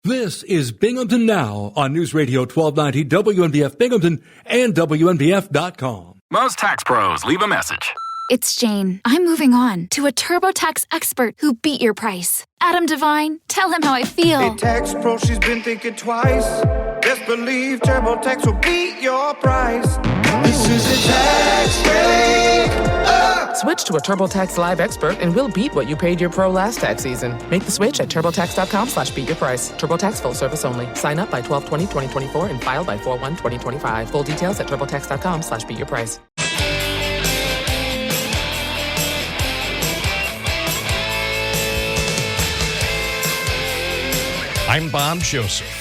This is Binghamton Now on News Radio 1290 WNBF Binghamton and WNBF.com. Most tax pros leave a message. It's Jane. I'm moving on to a TurboTax expert who beat your price. Adam Devine, tell him how I feel. Hey, tax pro, she's been thinking twice. Best believe TurboTax will beat your price. This is a tax break. Switch to a TurboTax Live expert and we'll beat what you paid your pro last tax season. Make the switch at TurboTax.com/beatyourprice. TurboTax full service only. Sign up by 12/20/2024 and file by 4/1/2025. Full details at TurboTax.com/beatyourprice. I'm Bob Joseph.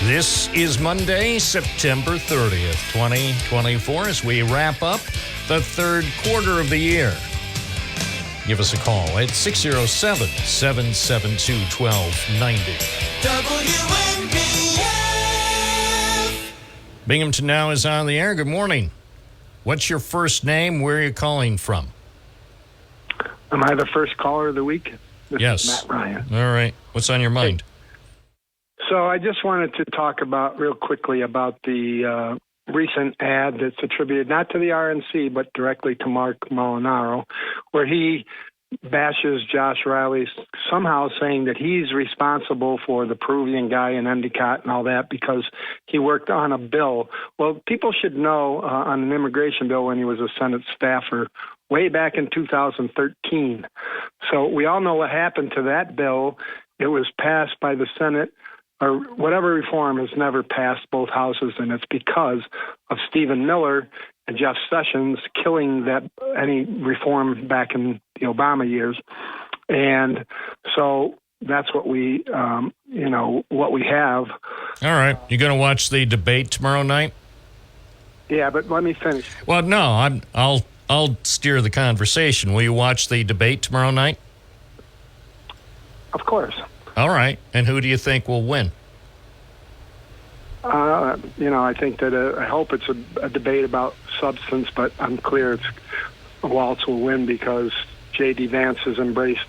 This is Monday, September 30th, 2024, as we wrap up the third quarter of the year. Give us a call at 607-772-1290. WNBF. Binghamton Now is on the air. Good morning. What's your first name? Where are you calling from? Am I the first caller of the week? This yes. is Matt Ryan. All right. What's on your mind? So I just wanted to talk real quickly about the recent ad that's attributed not to the RNC, but directly to Mark Molinaro, where he bashes Josh Riley, somehow saying that he's responsible for the Peruvian guy in Endicott and all that because he worked on a bill. Well, people should know on an immigration bill when he was a Senate staffer way back in 2013. So we all know what happened to that bill. It was passed by the Senate, or whatever reform has never passed both houses, and it's because of Stephen Miller and Jeff Sessions killing any reform back in the Obama years. And so that's what we have. All right. You going to watch the debate tomorrow night? Yeah, but let me finish. Well, no, I'll steer the conversation. Will you watch the debate tomorrow night? Of course. All right. And who do you think will win? I think that I hope it's a debate about substance, but I'm clear Waltz will win because J.D. Vance has embraced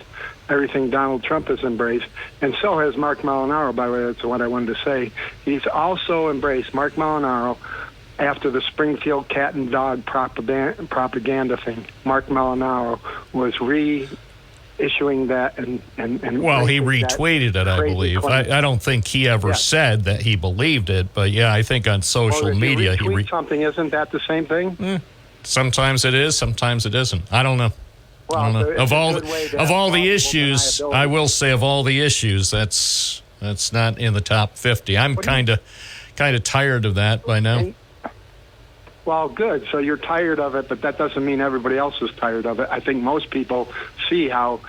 everything Donald Trump has embraced, and so has Mark Molinaro, by the way. That's what I wanted to say. He's also embraced Mark Molinaro after the Springfield cat and dog propaganda thing. Mark Molinaro was issuing that and well, he retweeted it, I believe. I don't think he ever said that he believed it, but yeah, I think on social media he retweet something. Isn't that the same thing? Sometimes it is, sometimes it isn't. I don't know. Well, I don't know. Of all the issues, deniability. I will say of all the issues, that's not in the top 50. I'm kind of tired of that by now. Well, good. So you're tired of it, but that doesn't mean everybody else is tired of it. I think most people see how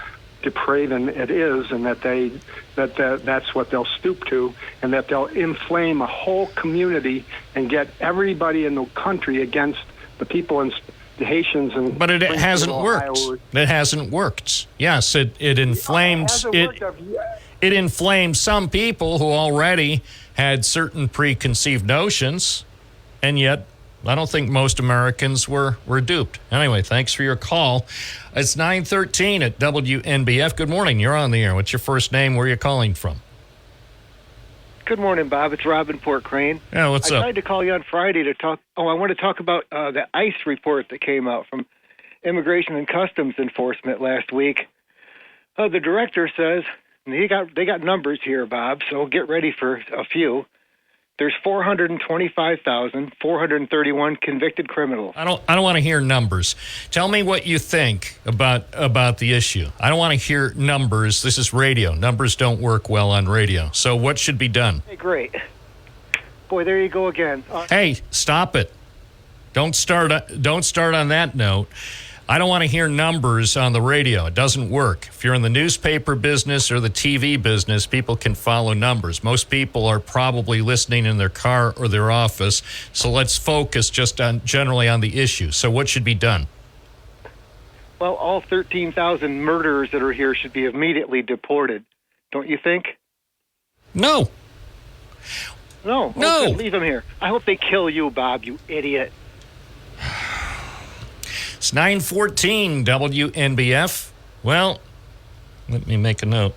depraved it is, and that that's what they'll stoop to, and that they'll inflame a whole community and get everybody in the country against the people in the Haitians. And but it hasn't worked. It hasn't worked. Yes, it inflamed it inflamed some people who already had certain preconceived notions, and yet I don't think most Americans were duped. Anyway, thanks for your call. It's 9:13 at WNBF. Good morning. You're on the air. What's your first name? Where are you calling from? Good morning, Bob. It's Rob in Port Crane. Yeah, what's up? I tried to call you on Friday to talk. I want to talk about the ICE report that came out from Immigration and Customs Enforcement last week. The director says, and they got numbers here, Bob, so get ready for a few. There's 425,431 convicted criminals. I don't want to hear numbers. Tell me what you think about the issue. I don't want to hear numbers. This is radio. Numbers don't work well on radio. So what should be done? Hey, great. Boy, there you go again. Hey, stop it. Don't start on that note. I don't want to hear numbers on the radio. It doesn't work. If you're in the newspaper business or the TV business, people can follow numbers. Most people are probably listening in their car or their office. So let's focus generally on the issue. So what should be done? Well, all 13,000 murderers that are here should be immediately deported. Don't you think? No. No. Okay, leave them here. I hope they kill you, Bob, you idiot. It's 9:14 WNBF. Well, let me make a note.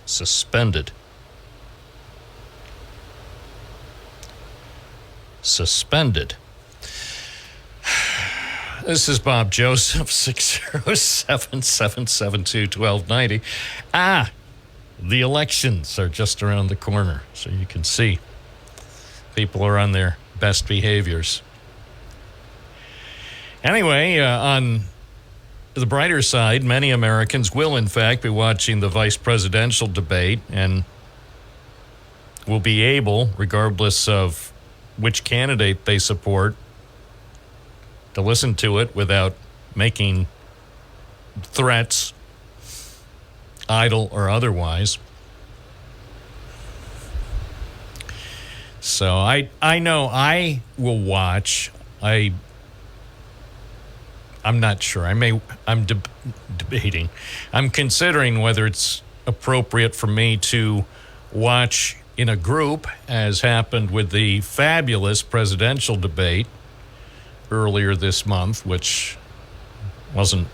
Suspended. suspended. This is Bob Joseph, 607-772-1290. The elections are just around the corner, so you can see people are on their best behaviors. Anyway, on the brighter side, many Americans will, in fact, be watching the vice presidential debate and will be able, regardless of which candidate they support, to listen to it without making threats, idle or otherwise. So I know I will watch. I'm not sure. I'm debating. I'm considering whether it's appropriate for me to watch in a group, as happened with the fabulous presidential debate earlier this month, which wasn't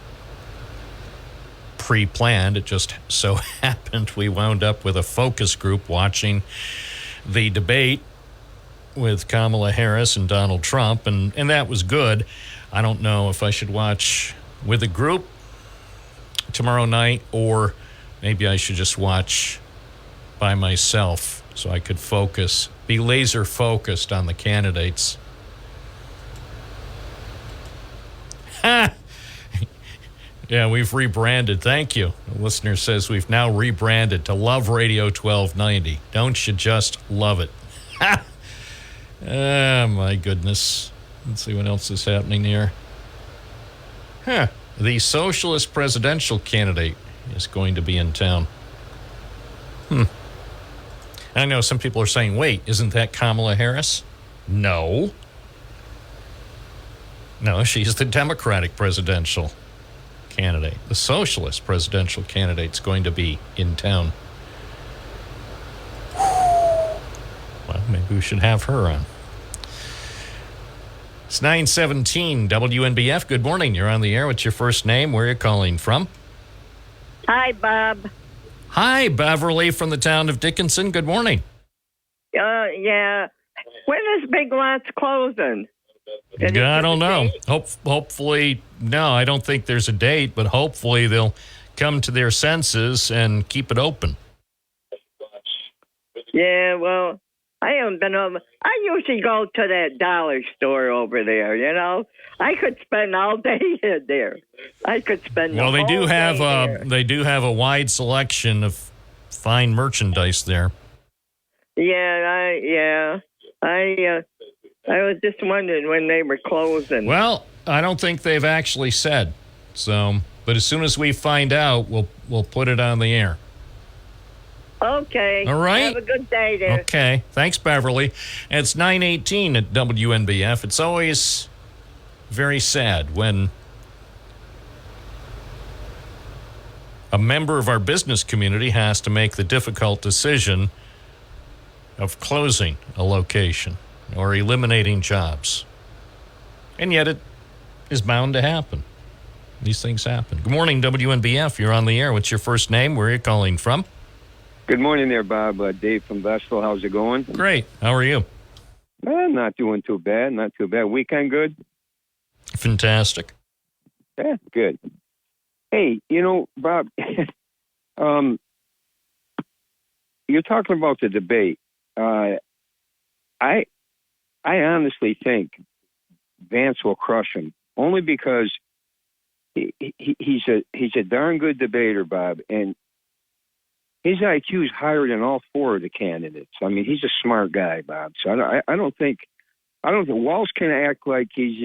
pre-planned. It just so happened we wound up with a focus group watching the debate with Kamala Harris and Donald Trump, and that was good. I don't know if I should watch with a group tomorrow night, or maybe I should just watch by myself so I could focus, be laser focused on the candidates. Yeah, we've rebranded. Thank you. The listener says we've now rebranded to Love Radio 1290. Don't you just love it? Oh, my goodness. Let's see what else is happening here. The socialist presidential candidate is going to be in town. I know some people are saying, wait, isn't that Kamala Harris? No, she's the Democratic presidential candidate. The socialist presidential candidate's going to be in town. Well, maybe we should have her on. It's 9:17 WNBF. Good morning. You're on the air. What's your first name? Where are you calling from? Hi, Bob. Hi, Beverly from the town of Dickinson. Good morning. Yeah. When is Big Lots closing? I don't know. Hopefully, no, I don't think there's a date, but hopefully they'll come to their senses and keep it open. Yeah, well, I haven't been over. I usually go to that dollar store over there, you know. I could spend all day in there. I could spend Well, the they whole do have day there. they do have a wide selection of fine merchandise there. Yeah. I was just wondering when they were closing. Well, I don't think they've actually said. So, but as soon as we find out, we'll put it on the air. Okay. All right. Have a good day there. Okay. Thanks, Beverly. It's 9:18 at WNBF. It's always very sad when a member of our business community has to make the difficult decision of closing a location or eliminating jobs. And yet it is bound to happen. These things happen. Good morning, WNBF. You're on the air. What's your first name? Where are you calling from? Good morning there, Bob. Dave from Vestal. How's it going? Great. How are you? Not doing too bad. Not too bad. Weekend good? Fantastic. Yeah, good. Hey, Bob, you're talking about the debate. I honestly think Vance will crush him, only because he's a darn good debater, Bob, and his IQ is higher than all four of the candidates. I mean, he's a smart guy, Bob. So I don't think Walsh can act like he's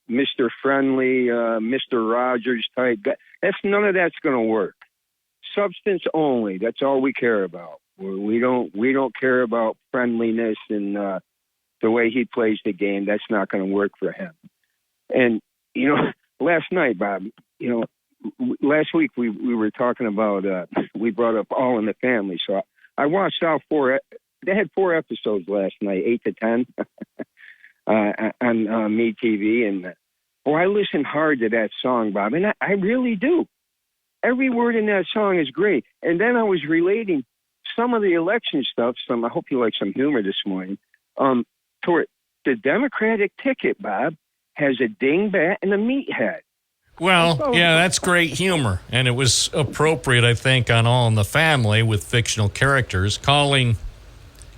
Mr. Friendly, Mr. Rogers type guy. None of that's going to work. Substance only. That's all we care about. We don't care about friendliness and the way he plays the game. That's not going to work for him. And last night, Bob, last week we were talking about we brought up All in the Family. So I watched all four. They had 4 episodes last night, 8 to 10 on Me TV, and I listened hard to that song, Bob, and I really do. Every word in that song is great. And then I was relating some of the election stuff. I hope you like some humor this morning. the Democratic ticket, Bob, has a dingbat and a meathead. Well, yeah, that's great humor. And it was appropriate, I think, on All in the Family with fictional characters. Calling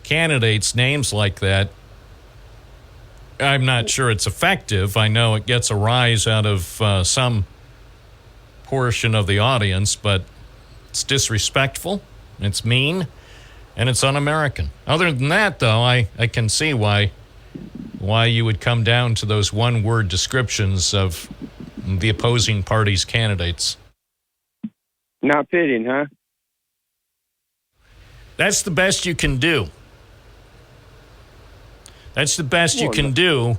candidates names like that, I'm not sure it's effective. I know it gets a rise out of some portion of the audience, but it's disrespectful, it's mean, and it's un-American. Other than that, though, I can see why you would come down to those one-word descriptions of the opposing party's candidates. Not fitting, huh? That's the best you can do. That's the best you can do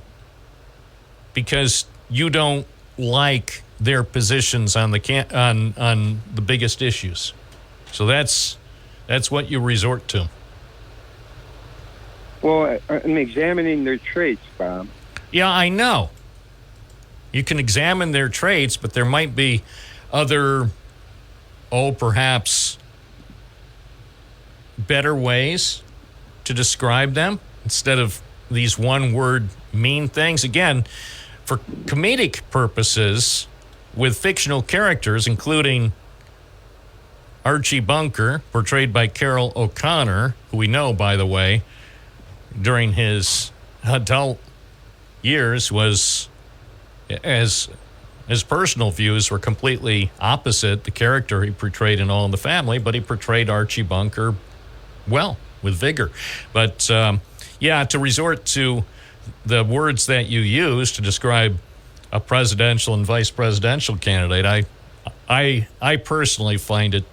because you don't like their positions on the biggest issues. So that's what you resort to. Well, I'm examining their traits, Bob. Yeah, I know. You can examine their traits, but there might be other, perhaps better ways to describe them instead of these one-word mean things. Again, for comedic purposes, with fictional characters, including Archie Bunker, portrayed by Carroll O'Connor, who we know, by the way, during his adult years was, as his personal views were completely opposite the character he portrayed in All in the Family, but he portrayed Archie Bunker well, with vigor. But, to resort to the words that you use to describe a presidential and vice presidential candidate, I personally find it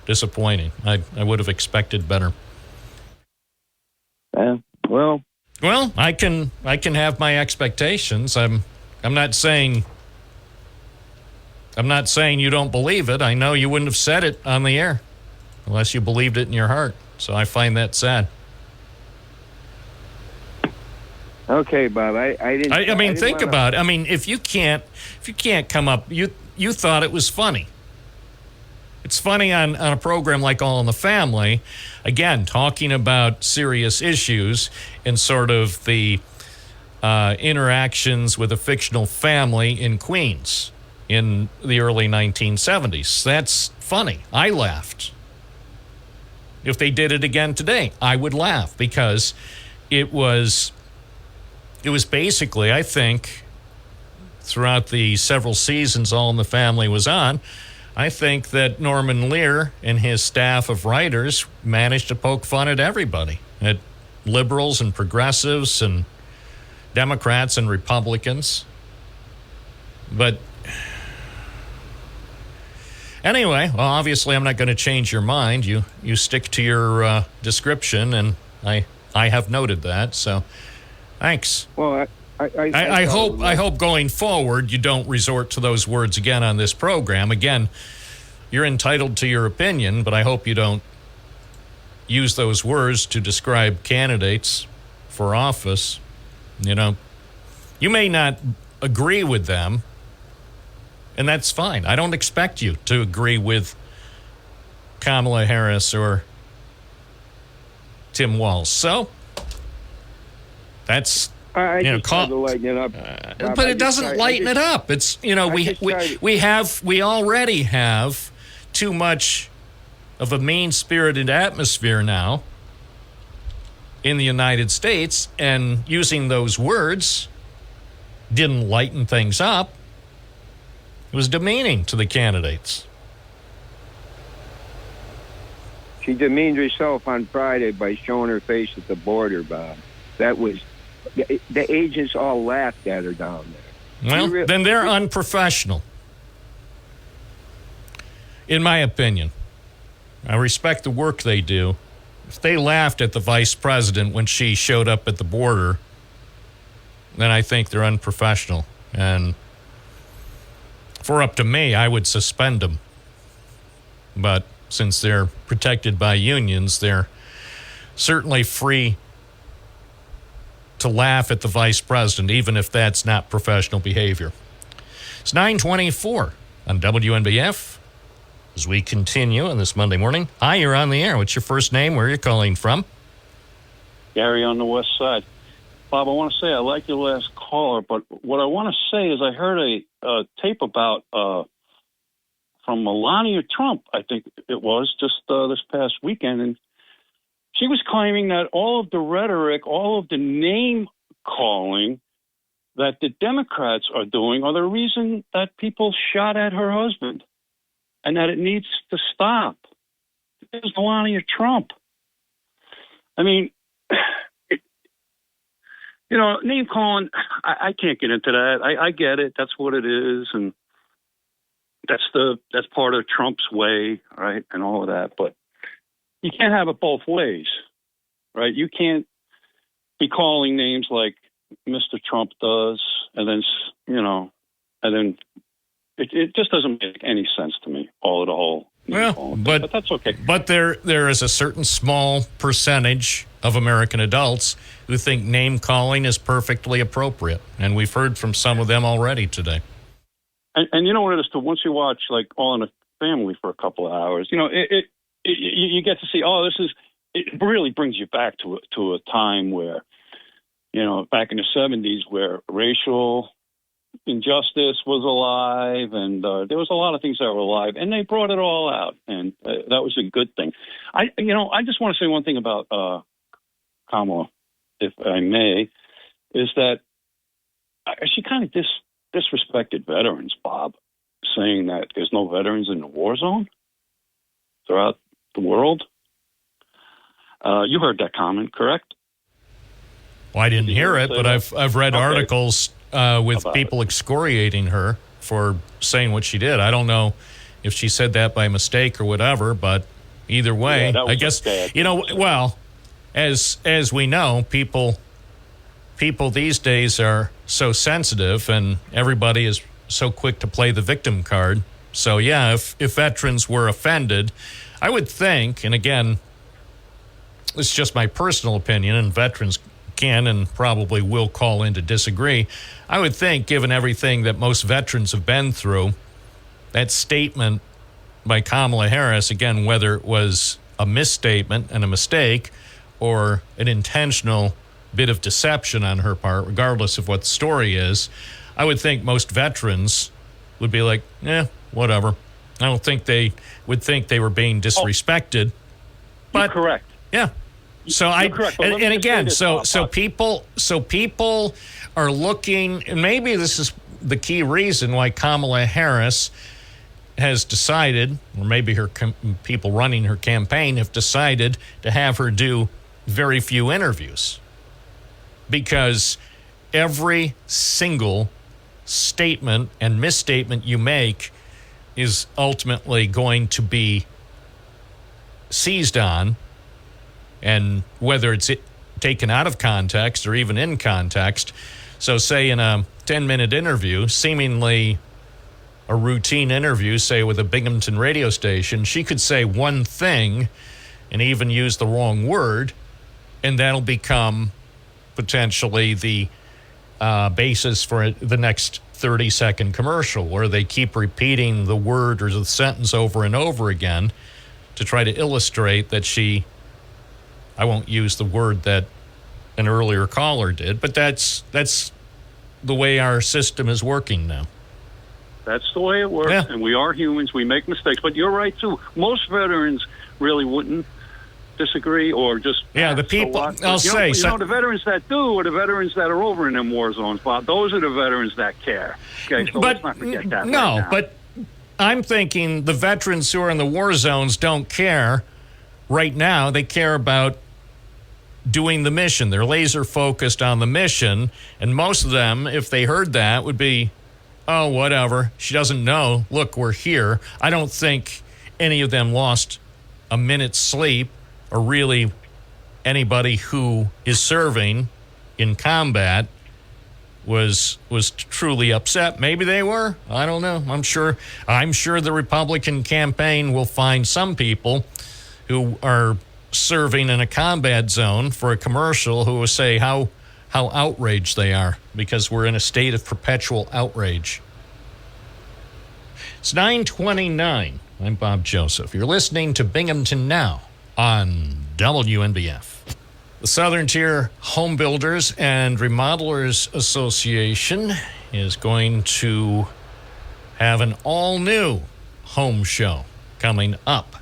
disappointing. I would have expected better. Well, I can have my expectations. I'm not saying you don't believe it. I know you wouldn't have said it on the air unless you believed it in your heart. So I find that sad. Okay, Bob. I didn't. I mean, think about it. I mean, if you can't come up, you thought it was funny. It's funny on a program like All in the Family, again, talking about serious issues and sort of the interactions with a fictional family in Queens in the early 1970s. That's funny. I laughed. If they did it again today, I would laugh because it was basically, I think, throughout the several seasons All in the Family was on, I think that Norman Lear and his staff of writers managed to poke fun at everybody, at liberals and progressives and Democrats and Republicans. But anyway, well, obviously I'm not going to change your mind. You stick to your description, and I have noted that, so thanks. Well, I hope going forward you don't resort to those words again on this program. Again, you're entitled to your opinion, but I hope you don't use those words to describe candidates for office. You know, you may not agree with them, and that's fine. I don't expect you to agree with Kamala Harris or Tim Walz. So that's... I just tried to lighten it up, but it doesn't lighten it up. It's we already have too much of a mean-spirited atmosphere now in the United States, and using those words didn't lighten things up. It was demeaning to the candidates. She demeaned herself on Friday by showing her face at the border, Bob. That was... The agents all laughed at her down there. Well, then they're unprofessional, in my opinion. I respect the work they do. If they laughed at the vice president when she showed up at the border, then I think they're unprofessional. And if it were up to me, I would suspend them. But since they're protected by unions, they're certainly free to laugh at the vice president, even if that's not professional behavior. It's 9:24 on WNBF as we continue on this Monday morning. Hi, you're on the air. What's your first name? Where are you calling from? Gary on the west side. Bob, I want to say I like your last caller, but what I want to say is I heard a tape about from Melania Trump, I think it was, just this past weekend, and she was claiming that all of the rhetoric, all of the name calling that the Democrats are doing are the reason that people shot at her husband, and that it needs to stop. It was Melania Trump. I mean, name calling, I can't get into that. I get it. That's what it is. And that's part of Trump's way, right? And all of that. But you can't have it both ways, right? You can't be calling names like Mr. Trump does. And then it just doesn't make any sense to me, all of the whole. Well, but that's okay. But there is a certain small percentage of American adults who think name calling is perfectly appropriate, and we've heard from some of them already today. And you know what it is too. Once you watch like All in the Family for a couple of hours, you get to see. Oh, it really brings you back to a time where, back in the 70s, where racial injustice was alive, and there was a lot of things that were alive, and they brought it all out, and that was a good thing. I just want to say one thing about Kamala, if I may, is that she kind of disrespected veterans, Bob, saying that there's no veterans in the war zone throughout the world. You heard that comment, correct? Well, I didn't hear it, but I've read articles with people excoriating her for saying what she did. I don't know if she said that by mistake or whatever, but either way, I guess, well, as we know, people these days are so sensitive, and everybody is so quick to play the victim card. So, yeah, if veterans were offended, I would think, and again, it's just my personal opinion, and veterans can and probably will call in to disagree. I would think, given everything that most veterans have been through, that statement by Kamala Harris, again, whether it was a misstatement and a mistake or an intentional bit of deception on her part, regardless of what the story is, I would think most veterans would be like, whatever. I don't think they would think they were being disrespected. But you're correct. Yeah. So and again, so people are looking, and maybe this is the key reason why Kamala Harris has decided, or maybe her people running her campaign have decided to have her do very few interviews, because every single statement and misstatement you make is ultimately going to be seized on. And whether it's taken out of context or even in context. So say in a 10-minute interview, seemingly a routine interview, say with a Binghamton radio station, she could say one thing and even use the wrong word, and that'll become potentially the basis for the next 30-second commercial, where they keep repeating the word or the sentence over and over again to try to illustrate that I won't use the word that an earlier caller did, but that's the way our system is working now. That's the way it works, and we are humans. We make mistakes. But you're right, too. most veterans really wouldn't disagree or just... Yeah, the people, I'll say... the veterans that do are the veterans that are over in them war zones, Bob. Those are the veterans that care. Okay, so let's not forget that. No, right now. But I'm thinking the veterans who are in the war zones don't care right now. They care about doing the mission. They're laser focused on the mission, and most of them, if they heard that, would be, oh, whatever. She doesn't know. Look, we're here. I don't think any of them lost a minute's sleep, or really anybody who is serving in combat was truly upset. Maybe they were. I don't know. I'm sure the Republican campaign will find some people who are serving in a combat zone for a commercial who will say how outraged they are, because we're in a state of perpetual outrage. It's 9:29. I'm Bob Joseph. You're listening to Binghamton Now on WNBF. The Southern Tier Home Builders and Remodelers Association is going to have an all-new home show coming up.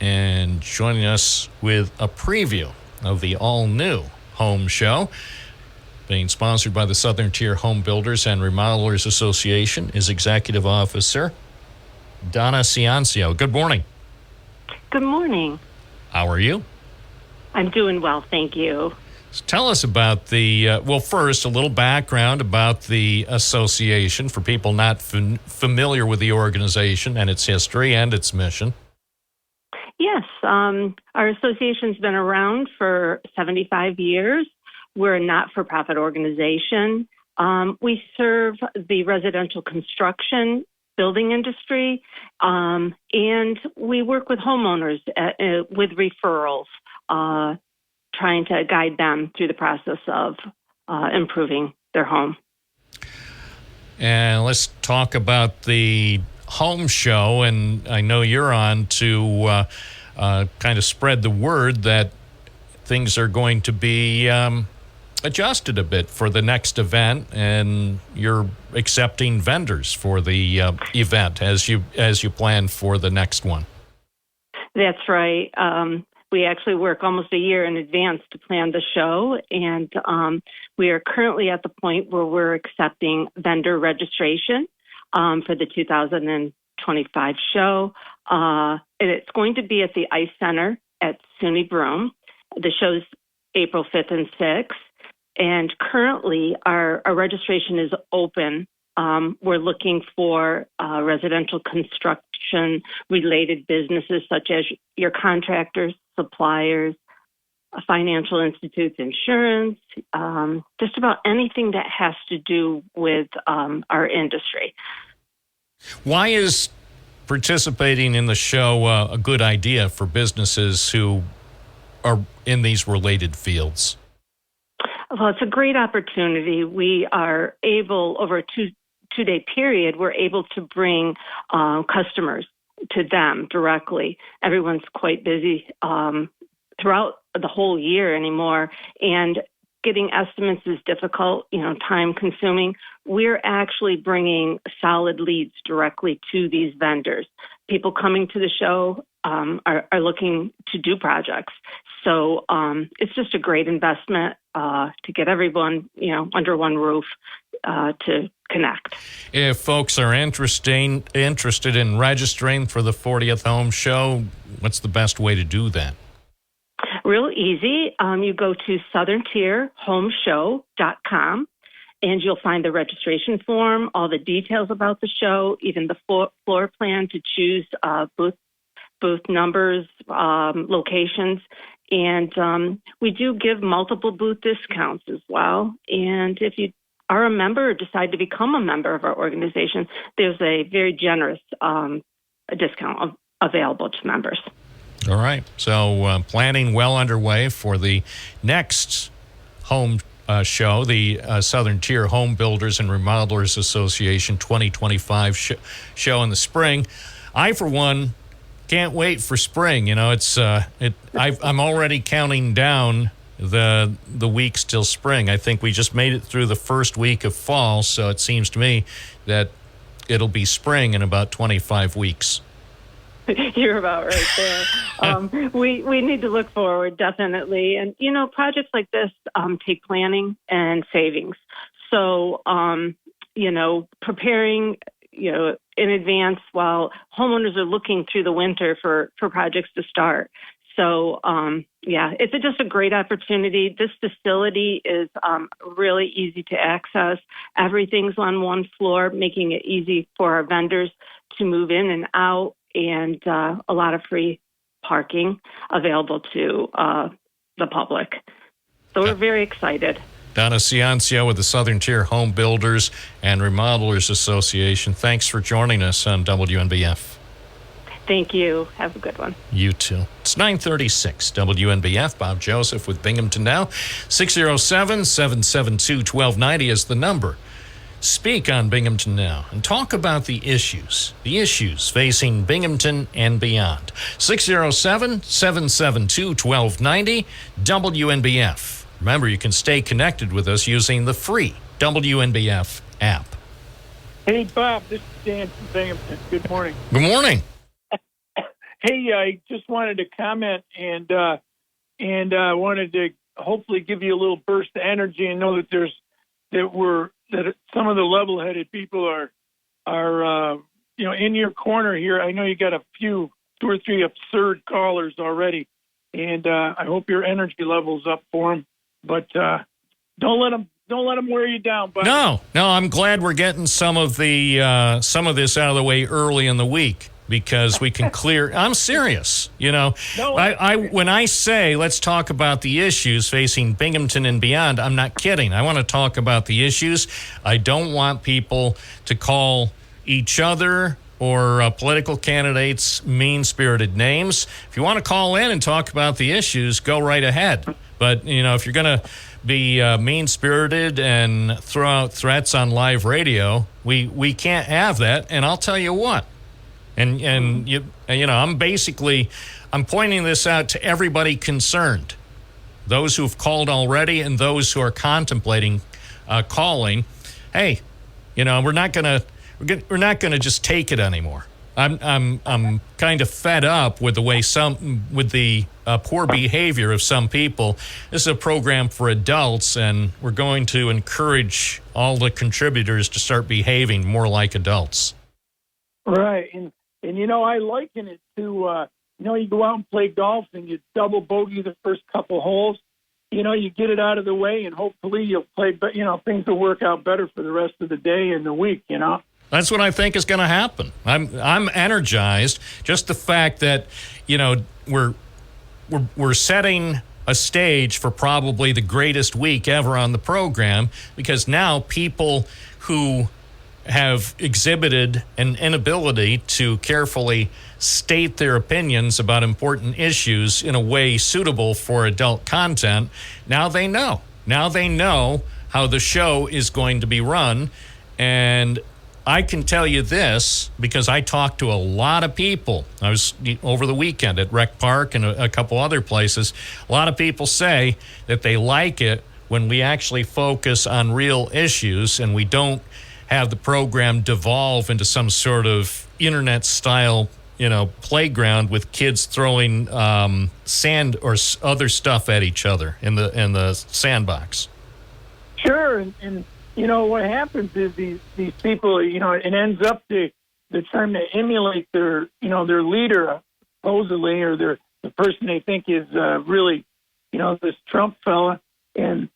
And joining us with a preview of the all-new home show, being sponsored by the Southern Tier Home Builders and Remodelers Association, is Executive Officer Donna Ciancio. Good morning. Good morning. How are you? I'm doing well, thank you. So tell us about the, first, a little background about the association for people not familiar with the organization and its history and its mission. Yes, our association's been around for 75 years. We're a not-for-profit organization. We serve the residential construction building industry, and we work with homeowners with referrals, trying to guide them through the process of improving their home. And let's talk about the home show, and I know you're on to kind of spread the word that things are going to be adjusted a bit for the next event, and you're accepting vendors for the event as you plan for the next one. That's right. We actually work almost a year in advance to plan the show, and we are currently at the point where we're accepting vendor registration for the 2025 show. And it's going to be at the Ice Center at SUNY Broome. The show's April 5th and 6th. And currently, our registration is open. We're looking for residential construction-related businesses such as your contractors, suppliers, financial institutes, insurance, just about anything that has to do with our industry. Why is participating in the show a good idea for businesses who are in these related fields? Well, it's a great opportunity. We are able, over a two-day period, we're able to bring customers to them directly. Everyone's quite busy throughout the whole year anymore, and getting estimates is difficult, time-consuming. We're actually bringing solid leads directly to these vendors. People coming to the show are looking to do projects. So it's just a great investment to get everyone, under one roof to connect. If folks are interested in registering for the 40th Home Show, what's the best way to do that? Real easy. You go to southerntierhomeshow.com, and you'll find the registration form, all the details about the show, even the floor plan to choose booth numbers, locations. And we do give multiple booth discounts as well. And if you are a member or decide to become a member of our organization, there's a very generous discount available to members. All right. So planning well underway for the next home show, the Southern Tier Home Builders and Remodelers Association 2025 show in the spring. I, for one, can't wait for spring. It's I'm already counting down the weeks till spring. I think we just made it through the first week of fall, so it seems to me that it'll be spring in about 25 weeks. You're about right there. We need to look forward, definitely. And, projects like this take planning and savings. So, preparing, in advance while homeowners are looking through the winter for projects to start. So, it's just a great opportunity. This facility is really easy to access. Everything's on one floor, making it easy for our vendors to move in and out, and a lot of free parking available to the public. So we're very excited. Donna Ciancio with the Southern Tier Home Builders and Remodelers Association. Thanks for joining us on WNBF. Thank you. Have a good one. You too. It's 9:36 WNBF. Bob Joseph with Binghamton Now. 607-772-1290 is the number speak on Binghamton Now and talk about the issues facing Binghamton and beyond. 607-772-1290, WNBF. Remember, you can stay connected with us using the free WNBF app. Hey, Bob, this is Dan from Binghamton. Good morning. Good morning. Hey, I just wanted to comment and wanted to hopefully give you a little burst of energy and know that some of the level-headed people are in your corner here. I know you got two or three absurd callers already, and I hope your energy level's up for them. But don't let them wear you down. Buddy. No, I'm glad we're getting some of this out of the way early in the week, because we can clear. I'm serious. When I say let's talk about the issues facing Binghamton and beyond, I'm not kidding. I want to talk about the issues. I don't want people to call each other or political candidates mean-spirited names. If you want to call in and talk about the issues, go right ahead. But, if you're going to be mean-spirited and throw out threats on live radio, we can't have that. And I'll tell you what. And I'm pointing this out to everybody concerned, those who've called already and those who are contemplating calling. Hey, we're not gonna just take it anymore. I'm kind of fed up with the poor behavior of some people. This is a program for adults, and we're going to encourage all the contributors to start behaving more like adults. Right, and I liken it to, you go out and play golf and you double bogey the first couple holes. You get it out of the way and hopefully you'll play, but, things will work out better for the rest of the day and the week, That's what I think is going to happen. I'm energized. Just the fact that, we're setting a stage for probably the greatest week ever on the program, because now people who have exhibited an inability to carefully state their opinions about important issues in a way suitable for adult content, now they know. Now they know how the show is going to be run. And I can tell you this because I talked to a lot of people. I was over the weekend at Rec Park and a couple other places. A lot of people say that they like it when we actually focus on real issues and we don't have the program devolve into some sort of internet-style, playground with kids throwing sand or other stuff at each other in the sandbox. Sure, and what happens is these people, it ends up they're trying to emulate their leader supposedly, or the person they think is really, this Trump fella, and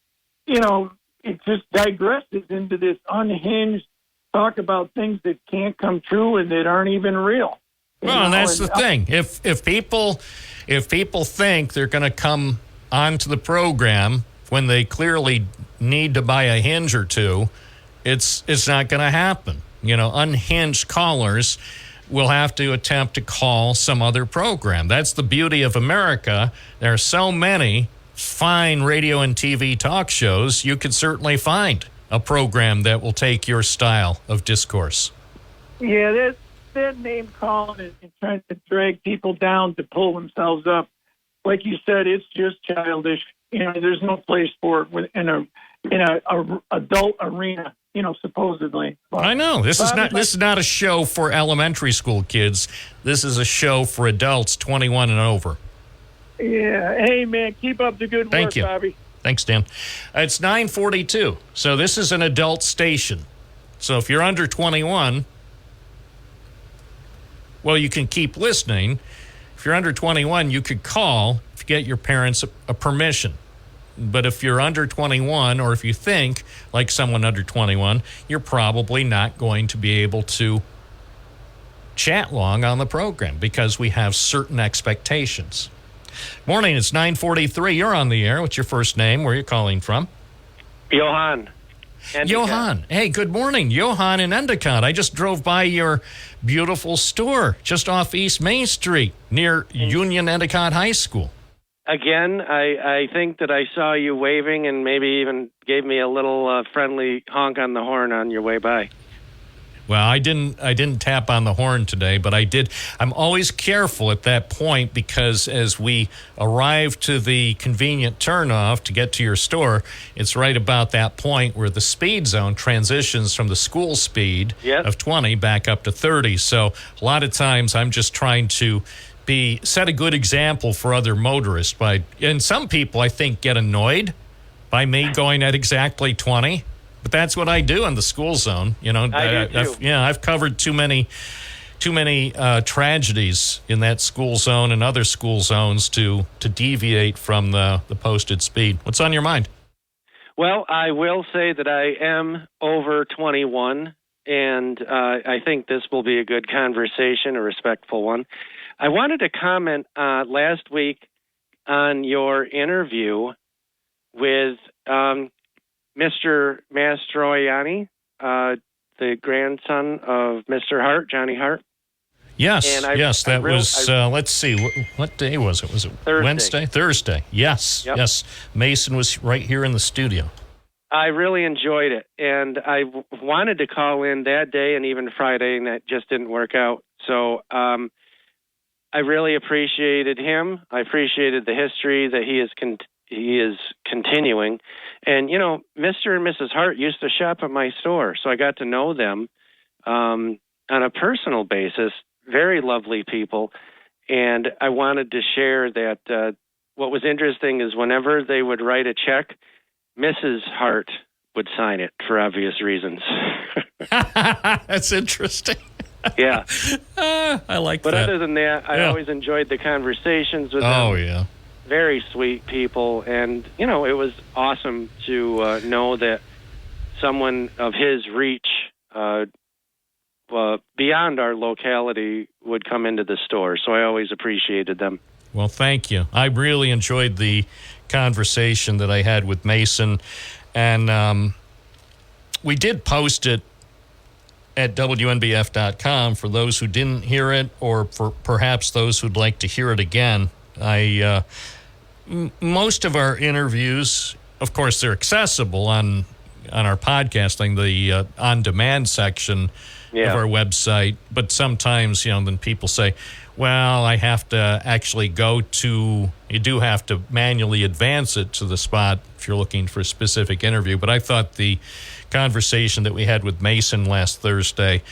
it just digresses into this unhinged talk about things that can't come true and that aren't even real. Well, and that's the thing. If people think they're going to come onto the program when they clearly need to buy a hinge or two, it's not going to happen. Unhinged callers will have to attempt to call some other program. That's the beauty of America. There are so many fine radio and TV talk shows. You could certainly find a program that will take your style of discourse. Yeah, that name calling and trying to drag people down to pull themselves up, like you said, it's just childish. There's no place for it in a adult arena. Supposedly. But I know this is not a show for elementary school kids. This is a show for adults 21 and over. Yeah. Hey, man, keep up the good work, Thank you. Bobby. Thanks, Dan. It's 9:42, so this is an adult station. So if you're under 21, well, you can keep listening. If you're under 21, you could call if you get your parents a permission. But if you're under 21, or if you think like someone under 21, you're probably not going to be able to chat long on the program because we have certain expectations. Morning, it's 9:43. You're on the air. What's your first name? Where are you calling from? Johan. Endicott. Johan. Hey, good morning. Johan in Endicott. I just drove by your beautiful store just off East Main Street near Union Endicott High School. again, I think that I saw you waving and maybe even gave me a little friendly honk on the horn on your way by. Well, I didn't tap on the horn today, but I did. I'm always careful at that point because as we arrive to the convenient turnoff to get to your store, it's right about that point where the speed zone transitions from the school speed of 20 back up to 30. So a lot of times I'm just trying to set a good example for other motorists. And some people, I think, get annoyed by me going at exactly 20. But that's what I do in the school zone. You know, I've covered too many tragedies in that school zone and other school zones to deviate from the posted speed. What's on your mind? Well, I will say that I am over 21, and I think this will be a good conversation, a respectful one. I wanted to comment last week on your interview with Mr. Mastroianni, the grandson of Mr. Hart, Johnny Hart. Yes, let's see, what day was it? Was it Thursday. Wednesday? Thursday, yes, Yep. yes. Mason was right here in the studio. I really enjoyed it, and I wanted to call in that day and even Friday, and that just didn't work out. So I really appreciated him. I appreciated the history that he is continuing. And, you know, Mr. and Mrs. Hart used to shop at my store, so I got to know them on a personal basis. Very lovely people. And I wanted to share that what was interesting is whenever they would write a check, Mrs. Hart would sign it for obvious reasons. That's interesting. Yeah. I like that. But other than that, I always enjoyed the conversations with them. Oh, yeah. Very sweet people, and you know, it was awesome to know that someone of his reach beyond our locality would come into the store. So I always appreciated them. Well, thank you. I really enjoyed the conversation that I had with Mason, and we did post it at WNBF.com for those who didn't hear it, or for perhaps those who'd like to hear it again. Most of our interviews, of course, they're accessible on our podcasting, the on-demand section of our website. But sometimes, then people say, well, I have to actually you do have to manually advance it to the spot if you're looking for a specific interview. But I thought the conversation that we had with Mason last Thursday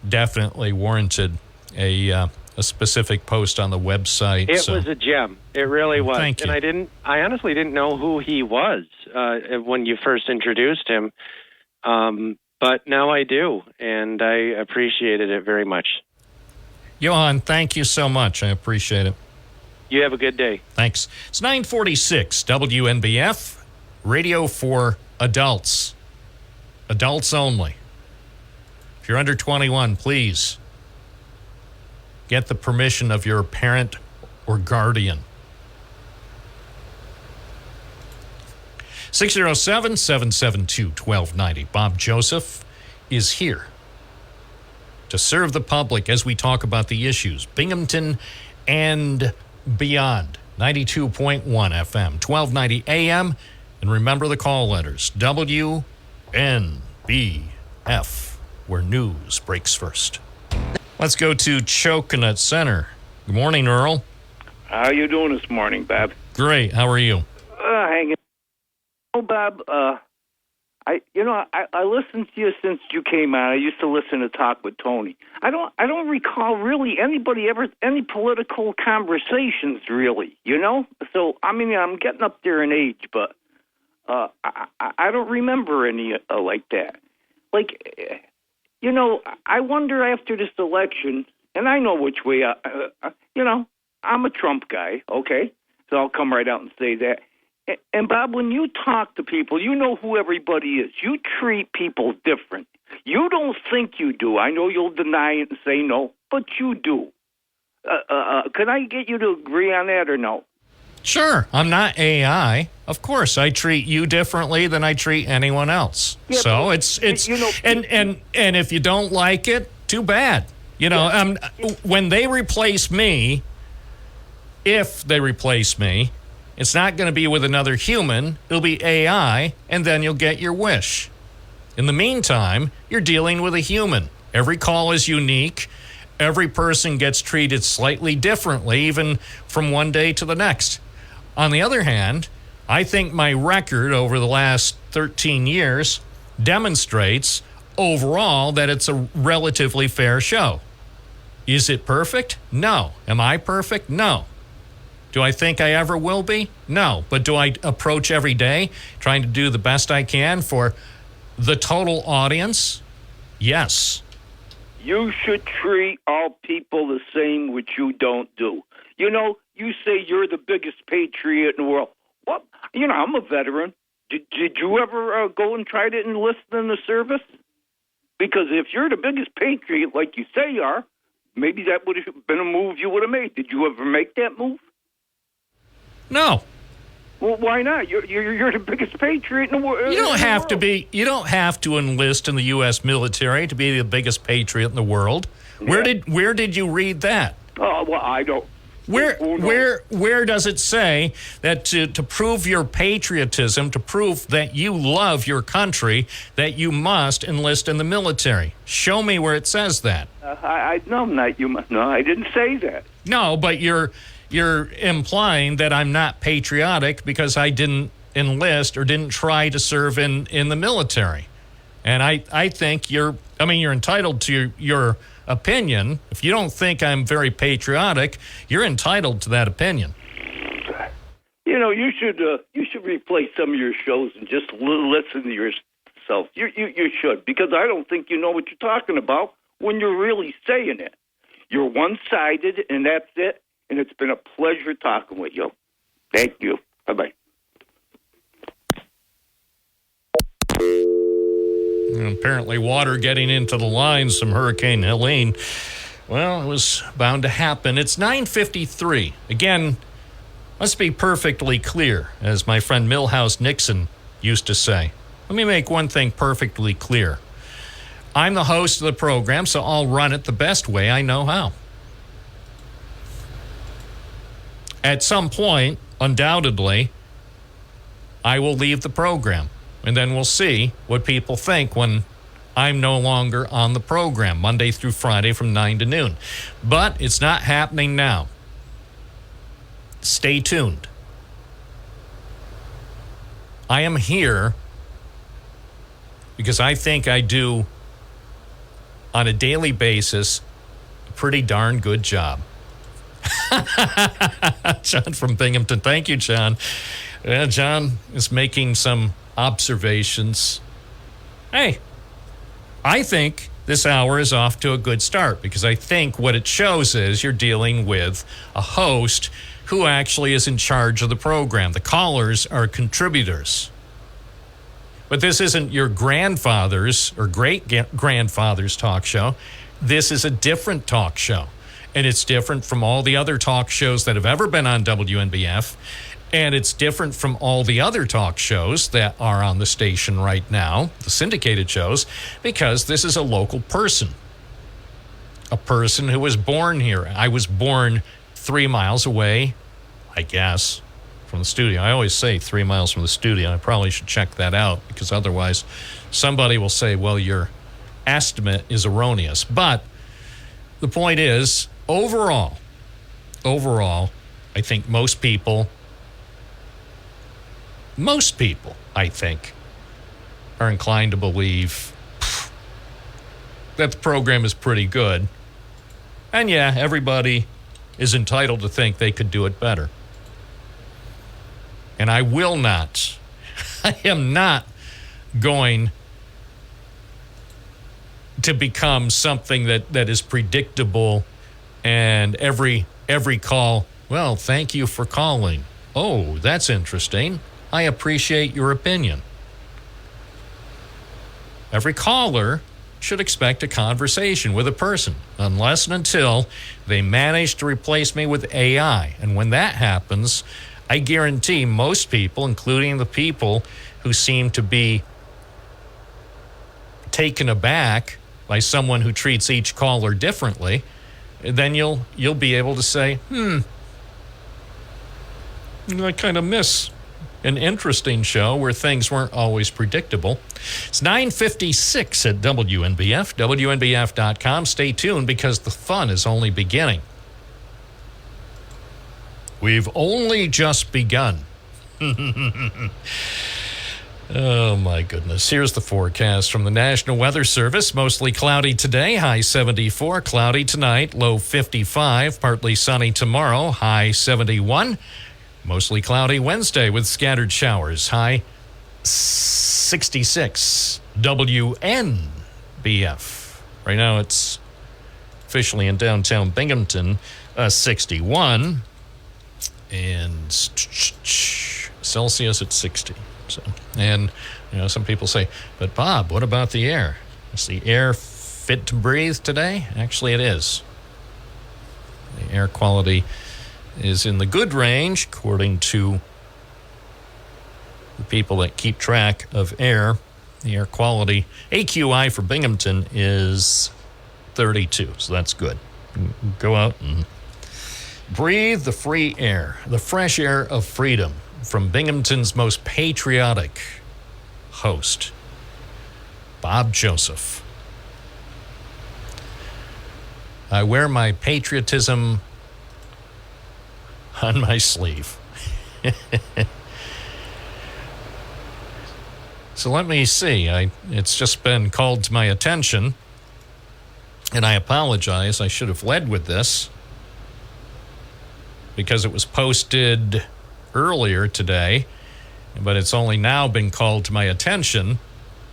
definitely warranted a specific post on the website. It was a gem. It really was. Thank you. And I honestly didn't know who he was when you first introduced him. But now I do, and I appreciated it very much. Johan, thank you so much. I appreciate it. You have a good day. Thanks. It's 946 WNBF, radio for adults. Adults only. If you're under 21, please get the permission of your parent or guardian. 607-772-1290. Bob Joseph is here to serve the public as we talk about the issues. Binghamton and beyond. 92.1 FM, 1290 AM. And remember the call letters. WNBF, where news breaks first. Let's go to Choconut Center. Good morning, Earl. How you doing this morning, Bob? Great. How are you? Hanging. Oh, Bob, I listened to you since you came out. I used to listen to Talk with Tony. I don't recall really any political conversations really, So I'm getting up there in age, but I don't remember any like that. I wonder after this election, and I know which way. I'm a Trump guy, okay? So I'll come right out and say that. And Bob, when you talk to people, you know who everybody is. You treat people different. You don't think you do. I know you'll deny it and say no, but you do. Can I get you to agree on that or no? Sure. I'm not AI. Of course, I treat you differently than I treat anyone else. Yeah, so it's and if you don't like it, too bad. When they replace me, if they replace me, It's not going to be with another human. It'll be AI, and then you'll get your wish. In the meantime, you're dealing with a human. Every call is unique. Every person gets treated slightly differently, even from one day to the next. On the other hand, I think my record over the last 13 years demonstrates overall that it's a relatively fair show. Is it perfect? No. Am I perfect? No. Do I think I ever will be? No. But do I approach every day trying to do the best I can for the total audience? Yes. You should treat all people the same, which you don't do. You know, you say you're the biggest patriot in the world. Well, you know, I'm a veteran. Did you ever go and try to enlist in the service? Because if you're the biggest patriot, like you say you are, maybe that would have been a move you would have made. Did you ever make that move? No. Well, why not? You're the biggest patriot in the world. You don't have to be. You don't have to enlist in the U.S. military to be the biggest patriot in the world. Yeah. Where did you read that? Oh, well, I don't. Where does it say that to prove your patriotism, to prove that you love your country, that you must enlist in the military? Show me where it says that. No, I didn't say that. No, but you're implying that I'm not patriotic because I didn't enlist or didn't try to serve in the military. And I think you're entitled to your opinion. If you don't think I'm very patriotic, you're entitled to that opinion. You know, you should replay some of your shows and just listen to yourself. You should, because I don't think you know what you're talking about when you're really saying it. You're one-sided, and that's it. And it's been a pleasure talking with you. Thank you. Bye-bye. Apparently water getting into the lines from Hurricane Helene. Well, it was bound to happen. It's 9:53. Again, let's be perfectly clear, as my friend Milhouse Nixon used to say. Let me make one thing perfectly clear. I'm the host of the program, so I'll run it the best way I know how. At some point, undoubtedly, I will leave the program. And then we'll see what people think when I'm no longer on the program, Monday through Friday from 9 to noon. But it's not happening now. Stay tuned. I am here because I think I do, on a daily basis, a pretty darn good job. John from Binghamton. Thank you, John. John is making some observations. Hey, I think this hour is off to a good start because I think what it shows is you're dealing with a host who actually is in charge of the program. The callers are contributors. But this isn't your grandfather's or great-grandfather's talk show. This is a different talk show. And it's different from all the other talk shows that have ever been on WNBF. And it's different from all the other talk shows that are on the station right now, the syndicated shows, because this is a local person. A person who was born here. I was born 3 miles away, I guess, from the studio. I always say 3 miles from the studio. I probably should check that out because otherwise somebody will say, well, your estimate is erroneous. But the point is, overall, I think most people, I think, are inclined to believe that the program is pretty good. And yeah, everybody is entitled to think they could do it better. And I will not, I am not going to become something that is predictable and every call, well, thank you for calling. Oh, that's interesting. I appreciate your opinion. Every caller should expect a conversation with a person, unless and until they manage to replace me with AI. And when that happens, I guarantee most people, including the people who seem to be taken aback by someone who treats each caller differently, then you'll be able to say, I kind of miss an interesting show where things weren't always predictable. It's 9:56 at WNBF, WNBF.com. Stay tuned because the fun is only beginning. We've only just begun. Oh, my goodness. Here's the forecast from the National Weather Service. Mostly cloudy today, high 74. Cloudy tonight, low 55. Partly sunny tomorrow, high 71. Mostly cloudy Wednesday with scattered showers, high 66. WNBF. Right now it's officially in downtown Binghamton, 61. And Celsius at 60. So, and, some people say, but Bob, what about the air? Is the air fit to breathe today? Actually, it is. The air quality is in the good range, according to the people that keep track of air. The air quality, AQI for Binghamton is 32, so that's good. Go out and breathe the free air, the fresh air of freedom from Binghamton's most patriotic host, Bob Joseph. I wear my patriotism on my sleeve. So let me see. It's just been called to my attention, and I apologize. I should have led with this because it was posted earlier today, but it's only now been called to my attention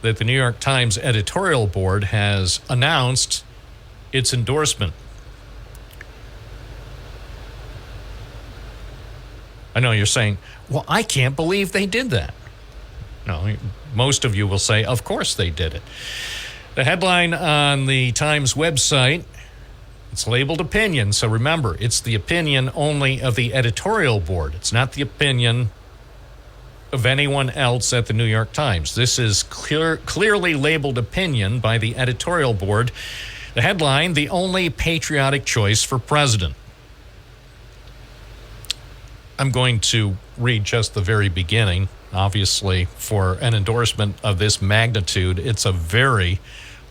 that the New York Times editorial board has announced its endorsement. I know you're saying, well, I can't believe they did that. No, most of you will say, of course they did it. The headline on the Times website, it's labeled opinion, so remember, it's the opinion only of the editorial board. It's not the opinion of anyone else at the New York Times. This is clearly labeled opinion by the editorial board. The headline, the only patriotic choice for president. I'm going to read just the very beginning. Obviously, for an endorsement of this magnitude, it's a very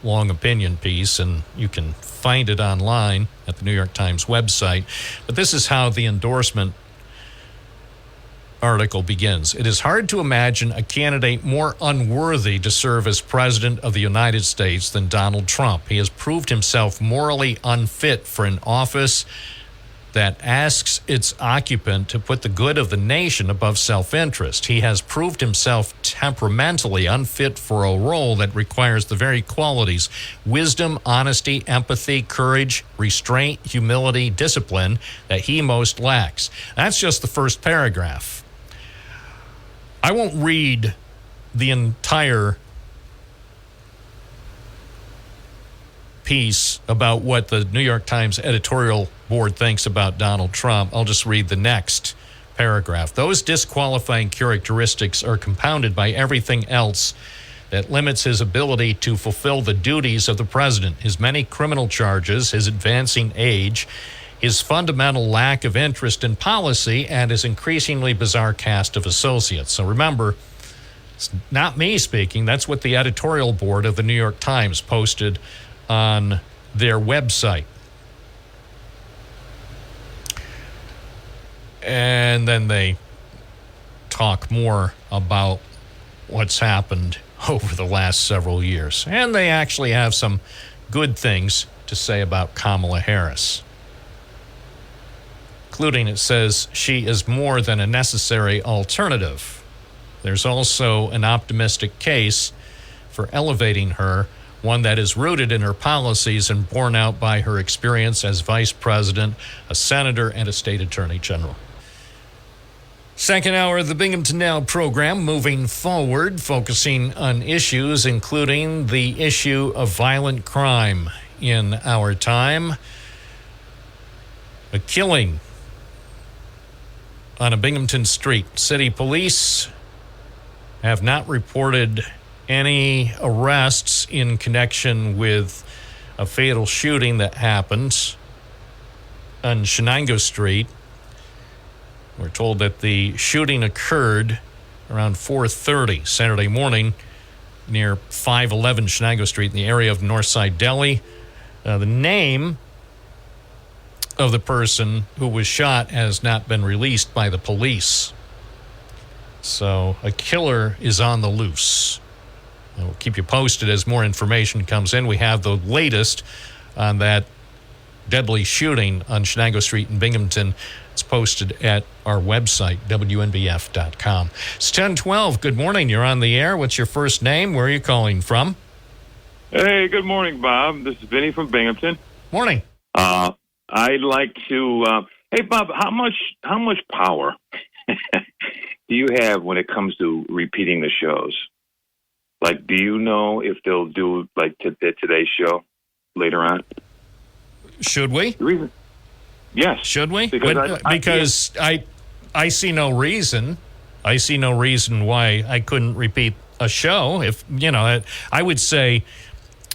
long opinion piece, and you can find it online at the New York Times website. But this is how the endorsement article begins. It is hard to imagine a candidate more unworthy to serve as president of the United States than Donald Trump. He has proved himself morally unfit for an office that asks its occupant to put the good of the nation above self-interest. He has proved himself temperamentally unfit for a role that requires the very qualities: wisdom, honesty, empathy, courage, restraint, humility, discipline that he most lacks. That's just the first paragraph. I won't read the entire piece about what the New York Times editorial board thinks about Donald Trump. I'll just read the next paragraph. Those disqualifying characteristics are compounded by everything else that limits his ability to fulfill the duties of the president: his many criminal charges, his advancing age, his fundamental lack of interest in policy, and his increasingly bizarre cast of associates. So remember, it's not me speaking. That's what the editorial board of the New York Times posted on their website. And then they talk more about what's happened over the last several years. And they actually have some good things to say about Kamala Harris. Including, it says, she is more than a necessary alternative. There's also an optimistic case for elevating her, one that is rooted in her policies and borne out by her experience as vice president, a senator, and a state attorney general. Second hour of the Binghamton Now program, moving forward, focusing on issues including the issue of violent crime in our time. A killing on a Binghamton street. City police have not reported any arrests in connection with a fatal shooting that happened on Shenango Street. We're told that the shooting occurred around 4:30 Saturday morning near 511 Shenango Street in the area of Northside Delhi. The name of the person who was shot has not been released by the police. So a killer is on the loose. We'll keep you posted as more information comes in. We have the latest on that deadly shooting on Shenango Street in Binghamton. It's posted at our website, WNBF.com. It's 10:12. Good morning. You're on the air. What's your first name? Where are you calling from? Hey, good morning, Bob. This is Vinny from Binghamton. Morning. I'd like to. Hey, Bob, how much power do you have when it comes to repeating the shows? Like, do you know if they'll do like today's show later on? Should we? Yes. Should we? Because I see no reason. I see no reason why I couldn't repeat a show. If I would say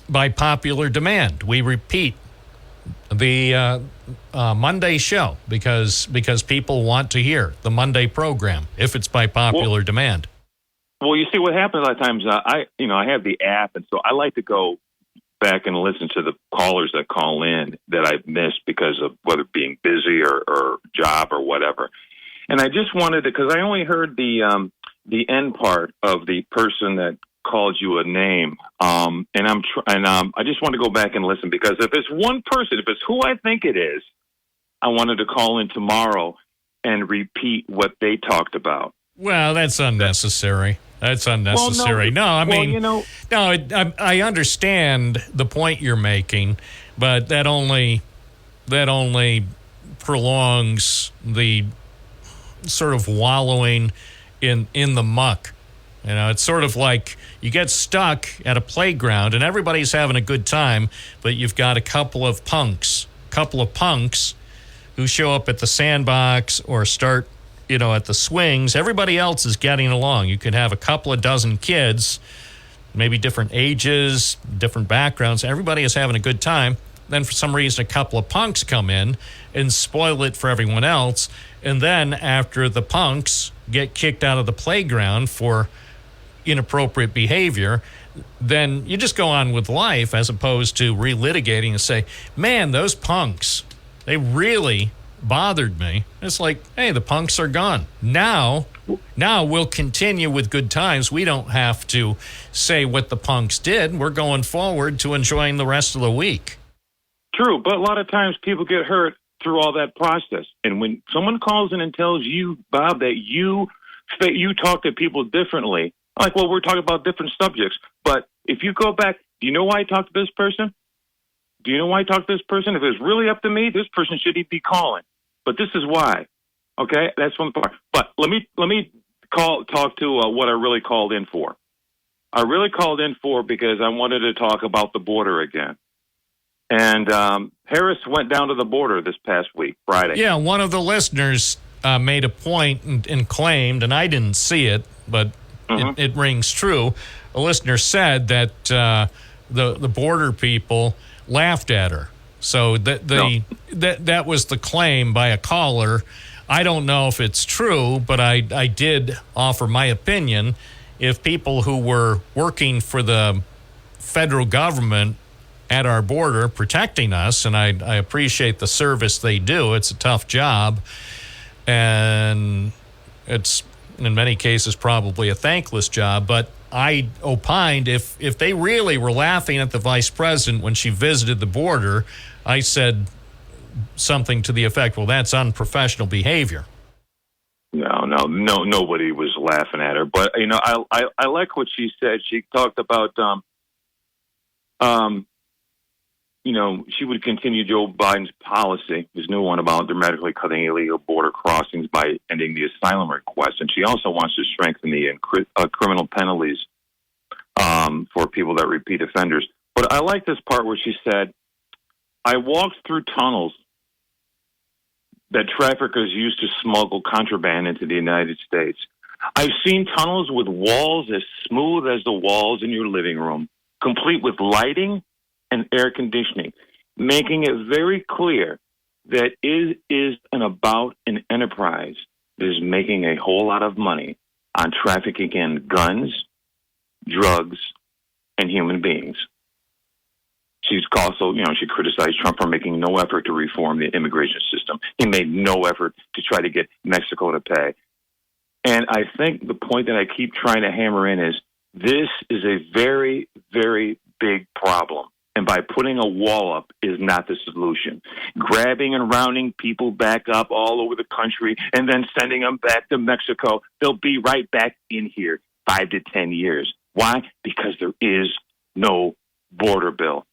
by popular demand, we repeat the Monday show because people want to hear the Monday program if it's by popular demand. Well, you see what happens a lot of times. I have the app, and so I like to go back and listen to the callers that call in that I've missed because of whether being busy or job or whatever. And I just wanted to, because I only heard the end part of the person that called you a name, and I just want to go back and listen, because if it's one person, if it's who I think it is, I wanted to call in tomorrow and repeat what they talked about. Well, that's unnecessary. That's unnecessary. I understand the point you're making, but that only prolongs the sort of wallowing in the muck. It's sort of like you get stuck at a playground and everybody's having a good time, but you've got a couple of punks who show up at the sandbox or start at the swings. Everybody else is getting along. You could have a couple of dozen kids, maybe different ages, different backgrounds. Everybody is having a good time. Then for some reason, a couple of punks come in and spoil it for everyone else. And then after the punks get kicked out of the playground for inappropriate behavior, then you just go on with life as opposed to relitigating and say, man, those punks, they really bothered me. It's like, hey, the punks are gone. Now we'll continue with good times. We don't have to say what the punks did. We're going forward to enjoying the rest of the week. True, but a lot of times people get hurt through all that process. And when someone calls in and tells you, Bob, that you talk to people differently, like, well, we're talking about different subjects. But if you go back, do you know why I talked to this person? Do you know why I talked to this person? If it's really up to me, this person shouldn't be calling. But this is why. Okay, that's one part. But let me talk to what I really called in for. I really called in for because I wanted to talk about the border again. And Harris went down to the border this past week, Friday. Yeah, one of the listeners made a point and claimed, and I didn't see it, but it rings true. A listener said that the border people laughed at her. So that was the claim by a caller. I don't know if it's true, but I did offer my opinion. If people who were working for the federal government at our border protecting us, and I appreciate the service they do, it's a tough job, and it's in many cases probably a thankless job, but I opined if they really were laughing at the vice president when she visited the border, I said something to the effect, well, that's unprofessional behavior. No, nobody was laughing at her. But, I like what she said. She talked about, she would continue Joe Biden's policy, his new one about dramatically cutting illegal border crossings by ending the asylum request. And she also wants to strengthen the criminal penalties for people that repeat offenders. But I like this part where she said, I walked through tunnels that traffickers used to smuggle contraband into the United States. I've seen tunnels with walls as smooth as the walls in your living room, complete with lighting and air conditioning, making it very clear that it is about an enterprise is making a whole lot of money on trafficking in guns, drugs, and human beings. She's also, she criticized Trump for making no effort to reform the immigration system. He made no effort to try to get Mexico to pay. And I think the point that I keep trying to hammer in is this is a very, very big problem. And by putting a wall up is not the solution. Grabbing and rounding people back up all over the country and then sending them back to Mexico, they'll be right back in here 5 to 10 years. Why? Because there is no border bill.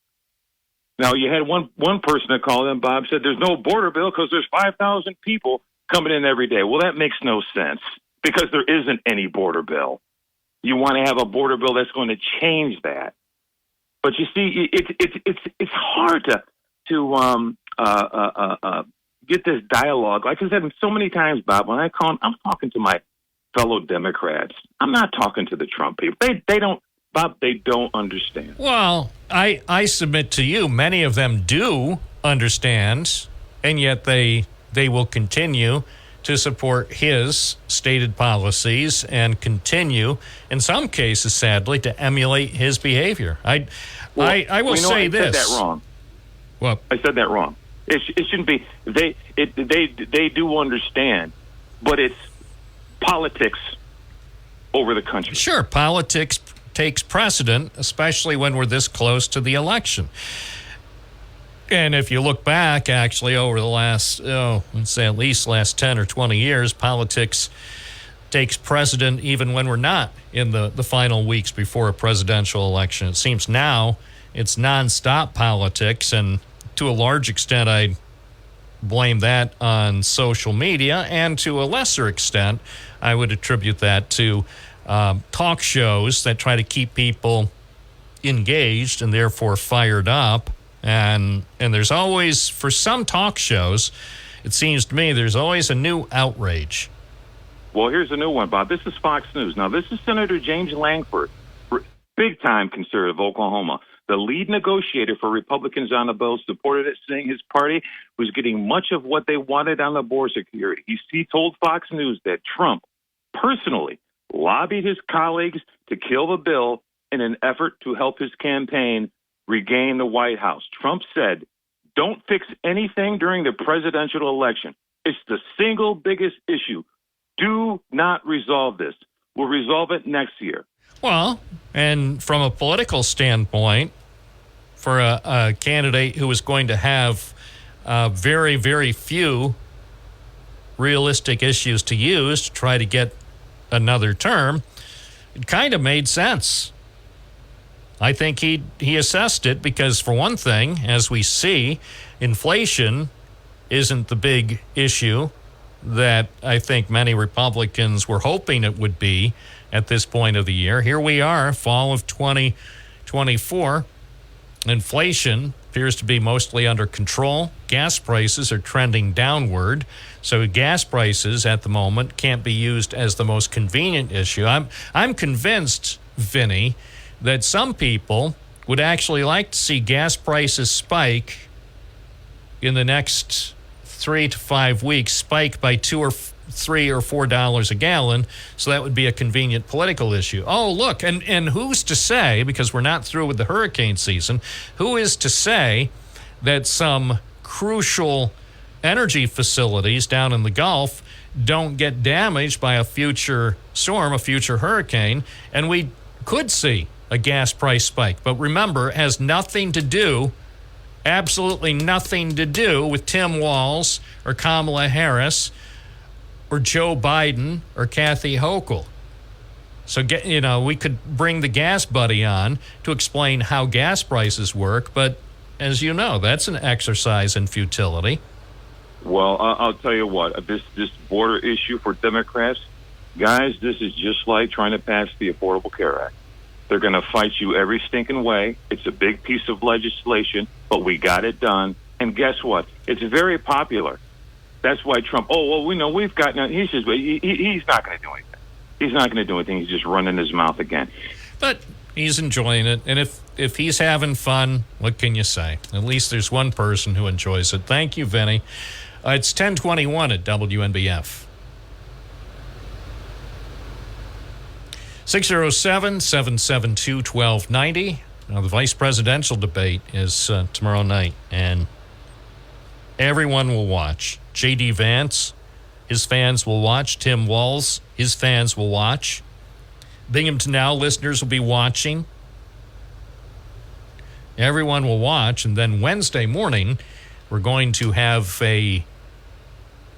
Now, you had one person that called in, Bob, said there's no border bill because there's 5,000 people coming in every day. Well, that makes no sense because there isn't any border bill. You want to have a border bill that's going to change that. But you see, it's hard to get this dialogue. Like I said so many times, Bob, when I call, I'm talking to my fellow Democrats. I'm not talking to the Trump people. They don't. Bob, they don't understand. Well, I submit to you, many of them do understand, and yet they will continue to support his stated policies and continue, in some cases, sadly, to emulate his behavior. I will say this. I said that wrong. Well, I said that wrong. It shouldn't be. They do understand, but it's politics over the country. Sure, politics takes precedent, especially when we're this close to the election. And if you look back, actually, over the last, let's say at least last 10 or 20 years, politics takes precedent even when we're not in the final weeks before a presidential election. It seems now it's nonstop politics, and to a large extent, I blame that on social media, and to a lesser extent, I would attribute that to talk shows that try to keep people engaged and therefore fired up. And there's always, for some talk shows, it seems to me, there's always a new outrage. Well, here's a new one, Bob. This is Fox News. Now, this is Senator James Langford, big-time conservative, Oklahoma. The lead negotiator for Republicans on the bill supported it, saying his party was getting much of what they wanted on the border security. He told Fox News that Trump personally lobbied his colleagues to kill the bill in an effort to help his campaign regain the White House. Trump said, "Don't fix anything during the presidential election. It's the single biggest issue. Do not resolve this. We'll resolve it next year." Well, and from a political standpoint, for a candidate who is going to have very, very few realistic issues to use to try to get another term, it kind of made sense. I think he assessed it because, for one thing, as we see, inflation isn't the big issue that I think many Republicans were hoping it would be at this point of the year. Here we are, fall of 2024. Inflation appears to be mostly under control. Gas prices are trending downward. So gas prices at the moment can't be used as the most convenient issue. I'm convinced, Vinny, that some people would actually like to see gas prices spike in the next 3 to 5 weeks, spike by $2 or $3 or $4 a gallon. So that would be a convenient political issue. Oh, look, and who's to say, because we're not through with the hurricane season, who is to say that some crucial energy facilities down in the Gulf don't get damaged by a future storm, a future hurricane, and we could see a gas price spike. But remember, it has nothing to do, absolutely nothing to do with Tim Walz or Kamala Harris or Joe Biden or Kathy Hochul. So, we could bring the gas buddy on to explain how gas prices work, but as you know, that's an exercise in futility. Well, I'll tell you what, this border issue for Democrats, guys, this is just like trying to pass the Affordable Care Act. They're going to fight you every stinking way. It's a big piece of legislation, but we got it done. And guess what? It's very popular. That's why Trump, we know we've gotten, he's not going to do anything. He's not going to do anything. He's just running his mouth again. But he's enjoying it. And if he's having fun, what can you say? At least there's one person who enjoys it. Thank you, Vinny. It's 10:21 at WNBF. 607-772-1290. Now, the vice presidential debate is tomorrow night, and everyone will watch. J.D. Vance, his fans will watch. Tim Walz, his fans will watch. Binghamton Now listeners will be watching. Everyone will watch, and then Wednesday morning, we're going to have a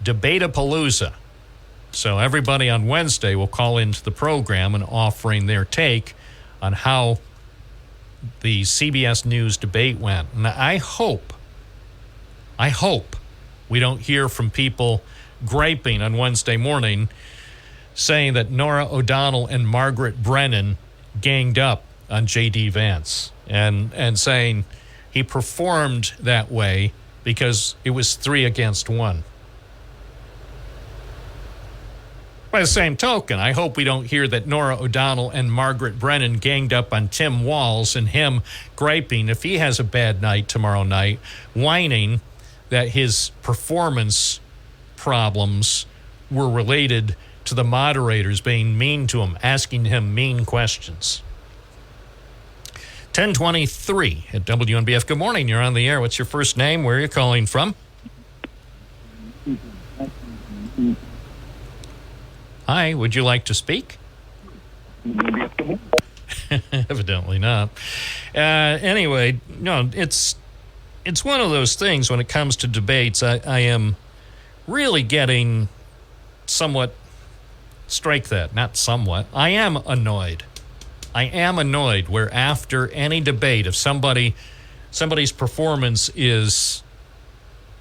debate-a-palooza. So everybody on Wednesday will call into the program and offering their take on how the CBS News debate went. And I hope we don't hear from people griping on Wednesday morning saying that Nora O'Donnell and Margaret Brennan ganged up on J.D. Vance and saying he performed that way because it was 3 against 1. By the same token, I hope we don't hear that Nora O'Donnell and Margaret Brennan ganged up on Tim Walz and him griping if he has a bad night tomorrow night, whining that his performance problems were related to the moderators being mean to him, asking him mean questions. 1023 at WNBF. Good morning. You're on the air. What's your first name? Where are you calling from? Hi, would you like to speak? Evidently not. Anyway, no, it's one of those things when it comes to debates. I am really getting somewhat, strike that, not somewhat. I am annoyed. Where after any debate, if somebody's performance is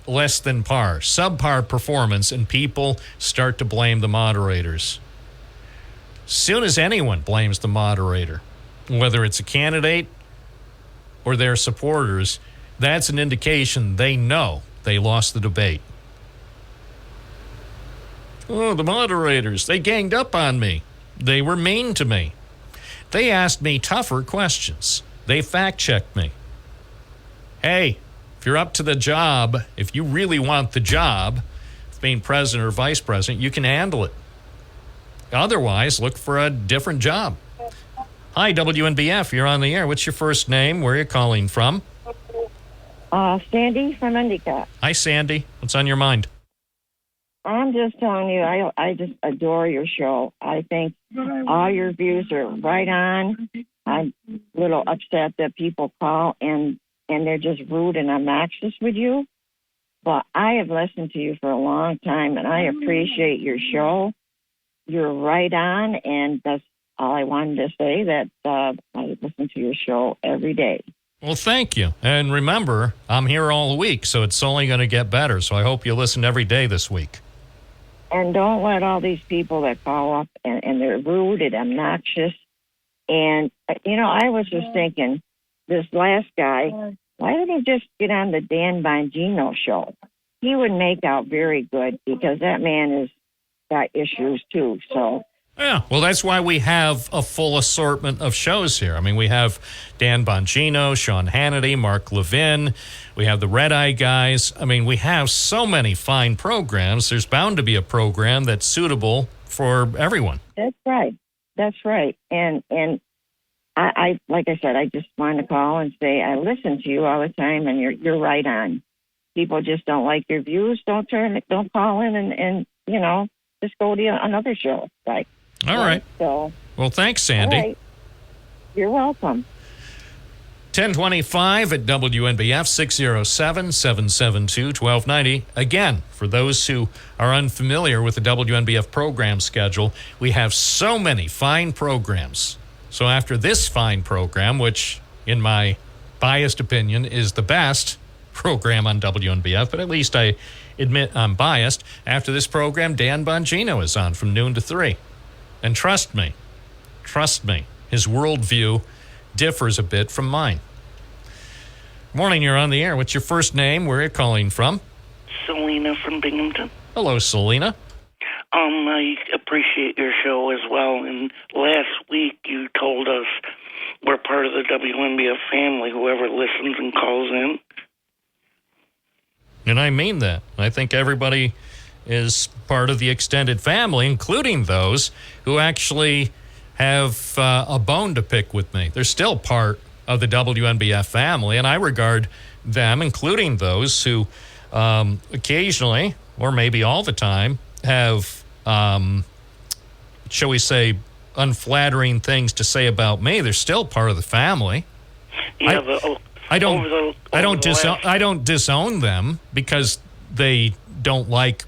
less than par, subpar performance, and people start to blame the moderators. Soon as anyone blames the moderator, whether it's a candidate or their supporters, that's an indication they know they lost the debate. Oh, the moderators, they ganged up on me. They were mean to me. They asked me tougher questions. They fact-checked me. Hey, if you're up to the job, if you really want the job of being president or vice president, you can handle it. Otherwise, look for a different job. Hi, WNBF. You're on the air. What's your first name? Where are you calling from? Sandy from Endicott. Hi, Sandy. What's on your mind? I'm just telling you, I just adore your show. I think all your views are right on. I'm a little upset that people call and they're just rude and obnoxious with you. But I have listened to you for a long time, and I appreciate your show. You're right on, and that's all I wanted to say, that I listen to your show every day. Well, thank you. And remember, I'm here all week, so it's only going to get better. So I hope you listen every day this week. And don't let all these people that call up and they're rude and obnoxious. And, I was just thinking, this last guy, why didn't he just get on the Dan Bongino show? He would make out very good because that man has got issues too. So yeah, well, that's why we have a full assortment of shows here. I mean, we have Dan Bongino, Sean Hannity, Mark Levin. We have the Red Eye guys. I mean, we have so many fine programs. There's bound to be a program that's suitable for everyone. That's right. And I like I said, I just wanted to call and say I listen to you all the time, and you're right on. People just don't like your views. Don't call in and just go to another show. Right. All right. So. Well, thanks, Sandy. All right. You're welcome. 1025 at WNBF, 607-772-1290. Again, for those who are unfamiliar with the WNBF program schedule, we have so many fine programs. So after this fine program, which in my biased opinion is the best program on WNBF, but at least I admit I'm biased, after this program, Dan Bongino is on from noon to 3. And trust me, his worldview differs a bit from mine. Morning, you're on the air. What's your first name? Where are you calling from? Selena from Binghamton. Hello, Selena. I appreciate your show as well. And last week you told us we're part of the WNBF family, whoever listens and calls in. And I mean that. I think everybody is part of the extended family, including those who actually have a bone to pick with me. They're still part of the WNBF family, and I regard them, including those who occasionally, or maybe all the time, have, shall we say, unflattering things to say about me. They're still part of the family. Yeah, I don't disown them because they don't like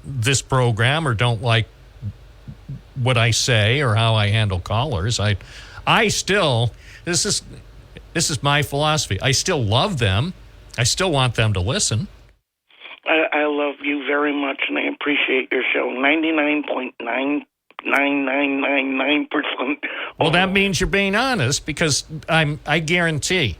this program or don't like what I say or how I handle callers. I still, this is my philosophy. I still love them. I still want them to listen. I love you very much, and I appreciate your show. 99.99999%. Well, that means you're being honest, because I guarantee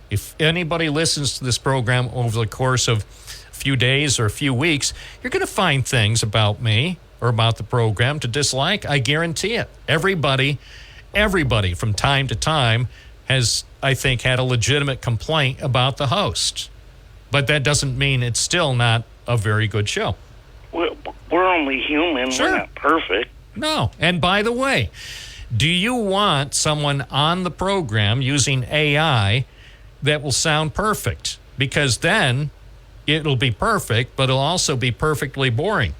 if anybody listens to this program over the course of a few days or a few weeks, you're going to find things about me or about the program to dislike. I guarantee it. Everybody from time to time has, I think, had a legitimate complaint about the host. But that doesn't mean it's still not a very good show. We're only human. Sure. We're not perfect. No. And by the way, do you want someone on the program using AI that will sound perfect? Because then it'll be perfect, but it'll also be perfectly boring.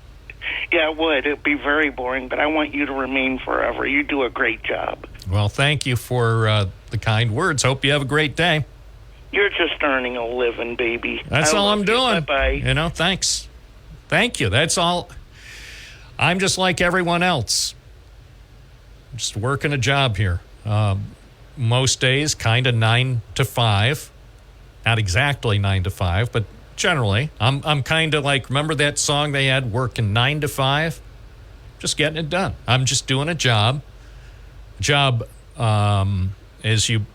Yeah, it would. It'd be very boring, but I want you to remain forever. You do a great job. Well, thank you for the kind words. Hope you have a great day. You're just earning a living, baby. That's all I'm doing. Bye-bye. Thanks. Thank you. That's all. I'm just like everyone else. Just working a job here. Most days, kind of 9 to 5. Not exactly 9 to 5, but generally. I'm kind of like, remember that song they had, working 9 to 5? Just getting it done. I'm just doing a job. As you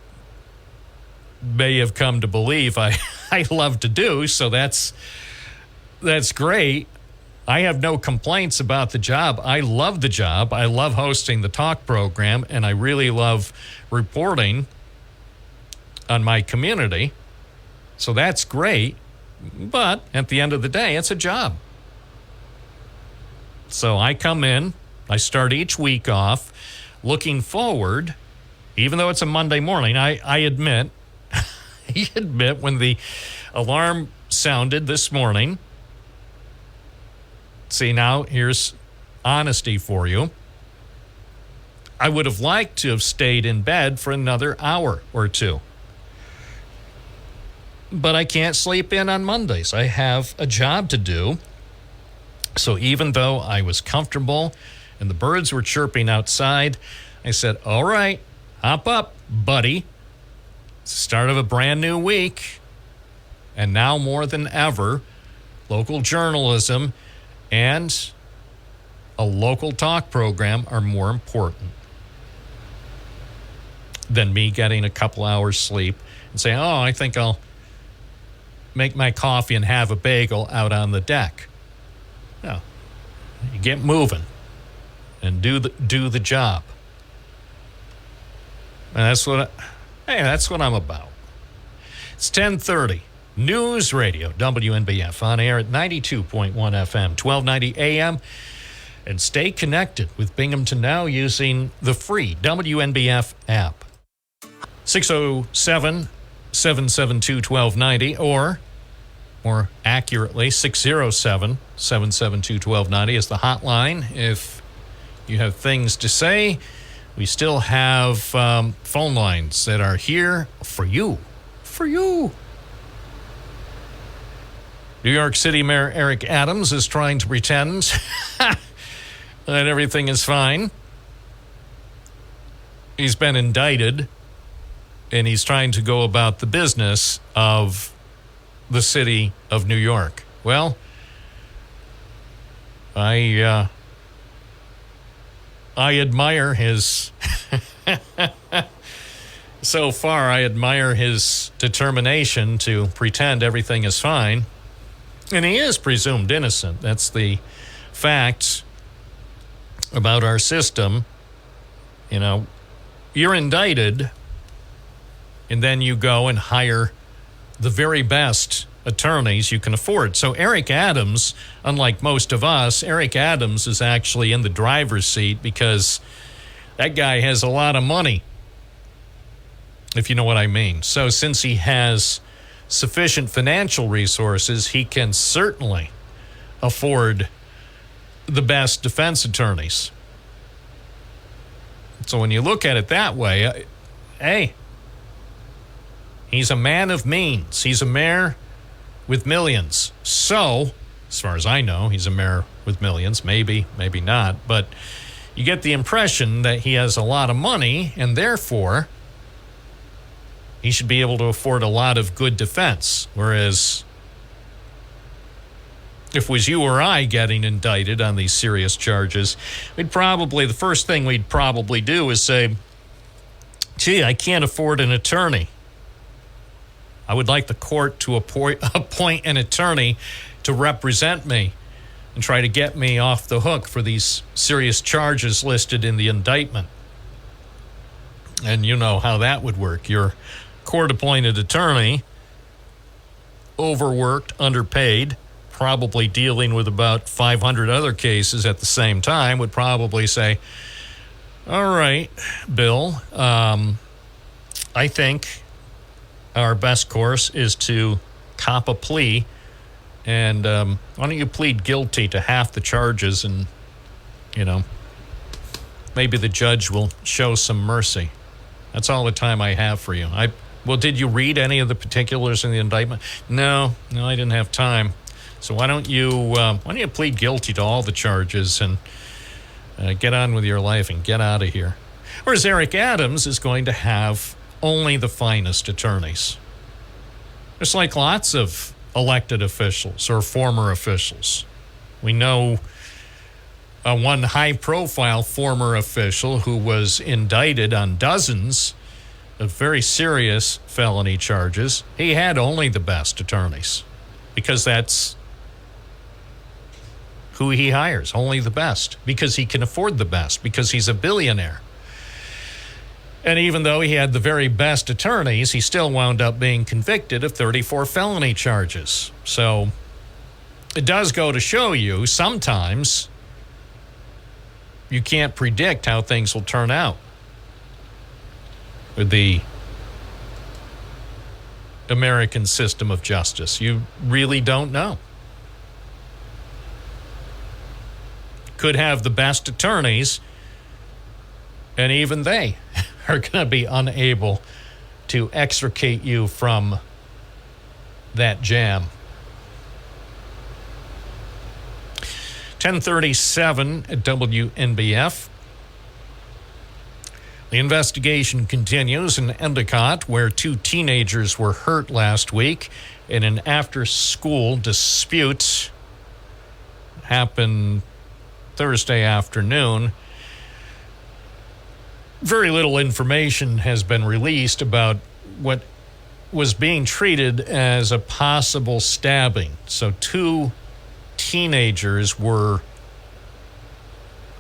may have come to believe, I love to do, so that's great. I have no complaints about the job. I love the job. I love hosting the talk program, and I really love reporting on my community. So that's great. But at the end of the day, it's a job. So I come in, I start each week off looking forward, even though it's a Monday morning. I admit when the alarm sounded this morning. See, now here's honesty for you. I would have liked to have stayed in bed for another hour or two. But I can't sleep in on Mondays. I have a job to do. So even though I was comfortable and the birds were chirping outside, I said, all right, hop up, buddy. It's the start of a brand new week. And now more than ever, local journalism and a local talk program are more important than me getting a couple hours sleep and saying, oh, I think I'll make my coffee and have a bagel out on the deck. No, you get moving and do the job. And that's what I'm about. It's 10:30. News Radio, WNBF, on air at 92.1 FM, 1290 AM. And stay connected with Binghamton Now using the free WNBF app. 607-772-1290, or more accurately, 607-772-1290 is the hotline. If you have things to say, we still have phone lines that are here for you. For you. New York City Mayor Eric Adams is trying to pretend that everything is fine. He's been indicted, and he's trying to go about the business of the city of New York. Well, I admire his so far. I admire his determination to pretend everything is fine. And he is presumed innocent. That's the fact about our system. You know, you're indicted, and then you go and hire the very best attorneys you can afford. So Eric Adams, unlike most of us, Eric Adams is actually in the driver's seat because That guy has a lot of money, if you know what I mean. So since he has sufficient financial resources, he can certainly afford the best defense attorneys. So when you look at it that way, hey, he's a man of means. He's a mayor with millions. So, as far as I know, he's a mayor with millions. Maybe, maybe not. But you get the impression that he has a lot of money, and therefore he should be able to afford a lot of good defense. Whereas if it was you or I getting indicted on these serious charges, the first thing we'd probably do is say, gee, I can't afford an attorney. I would like the court to appoint an attorney to represent me and try to get me off the hook for these serious charges listed in the indictment. And you know how that would work. Your court-appointed attorney, overworked, underpaid, probably dealing with about 500 other cases at the same time, would probably say, all right, Bill, I think our best course is to cop a plea, and why don't you plead guilty to half the charges, and, maybe the judge will show some mercy. That's all the time I have for you. Well, did you read any of the particulars in the indictment? No, I didn't have time. So why don't you plead guilty to all the charges and get on with your life and get out of here? Whereas Eric Adams is going to have only the finest attorneys. Just like lots of elected officials or former officials. We know one high-profile former official who was indicted on dozens of very serious felony charges. He had only the best attorneys because that's who he hires, only the best, because he can afford the best, because he's a billionaire. And even though he had the very best attorneys, he still wound up being convicted of 34 felony charges. So it does go to show you sometimes you can't predict how things will turn out with the American system of justice. You really don't know. Could have the best attorneys, and even they are going to be unable to extricate you from that jam. 10:37 at WNBF. The investigation continues in Endicott, where 2 teenagers were hurt last week in an after-school dispute. It happened Thursday afternoon. Very little information has been released about what was being treated as a possible stabbing. So 2 teenagers were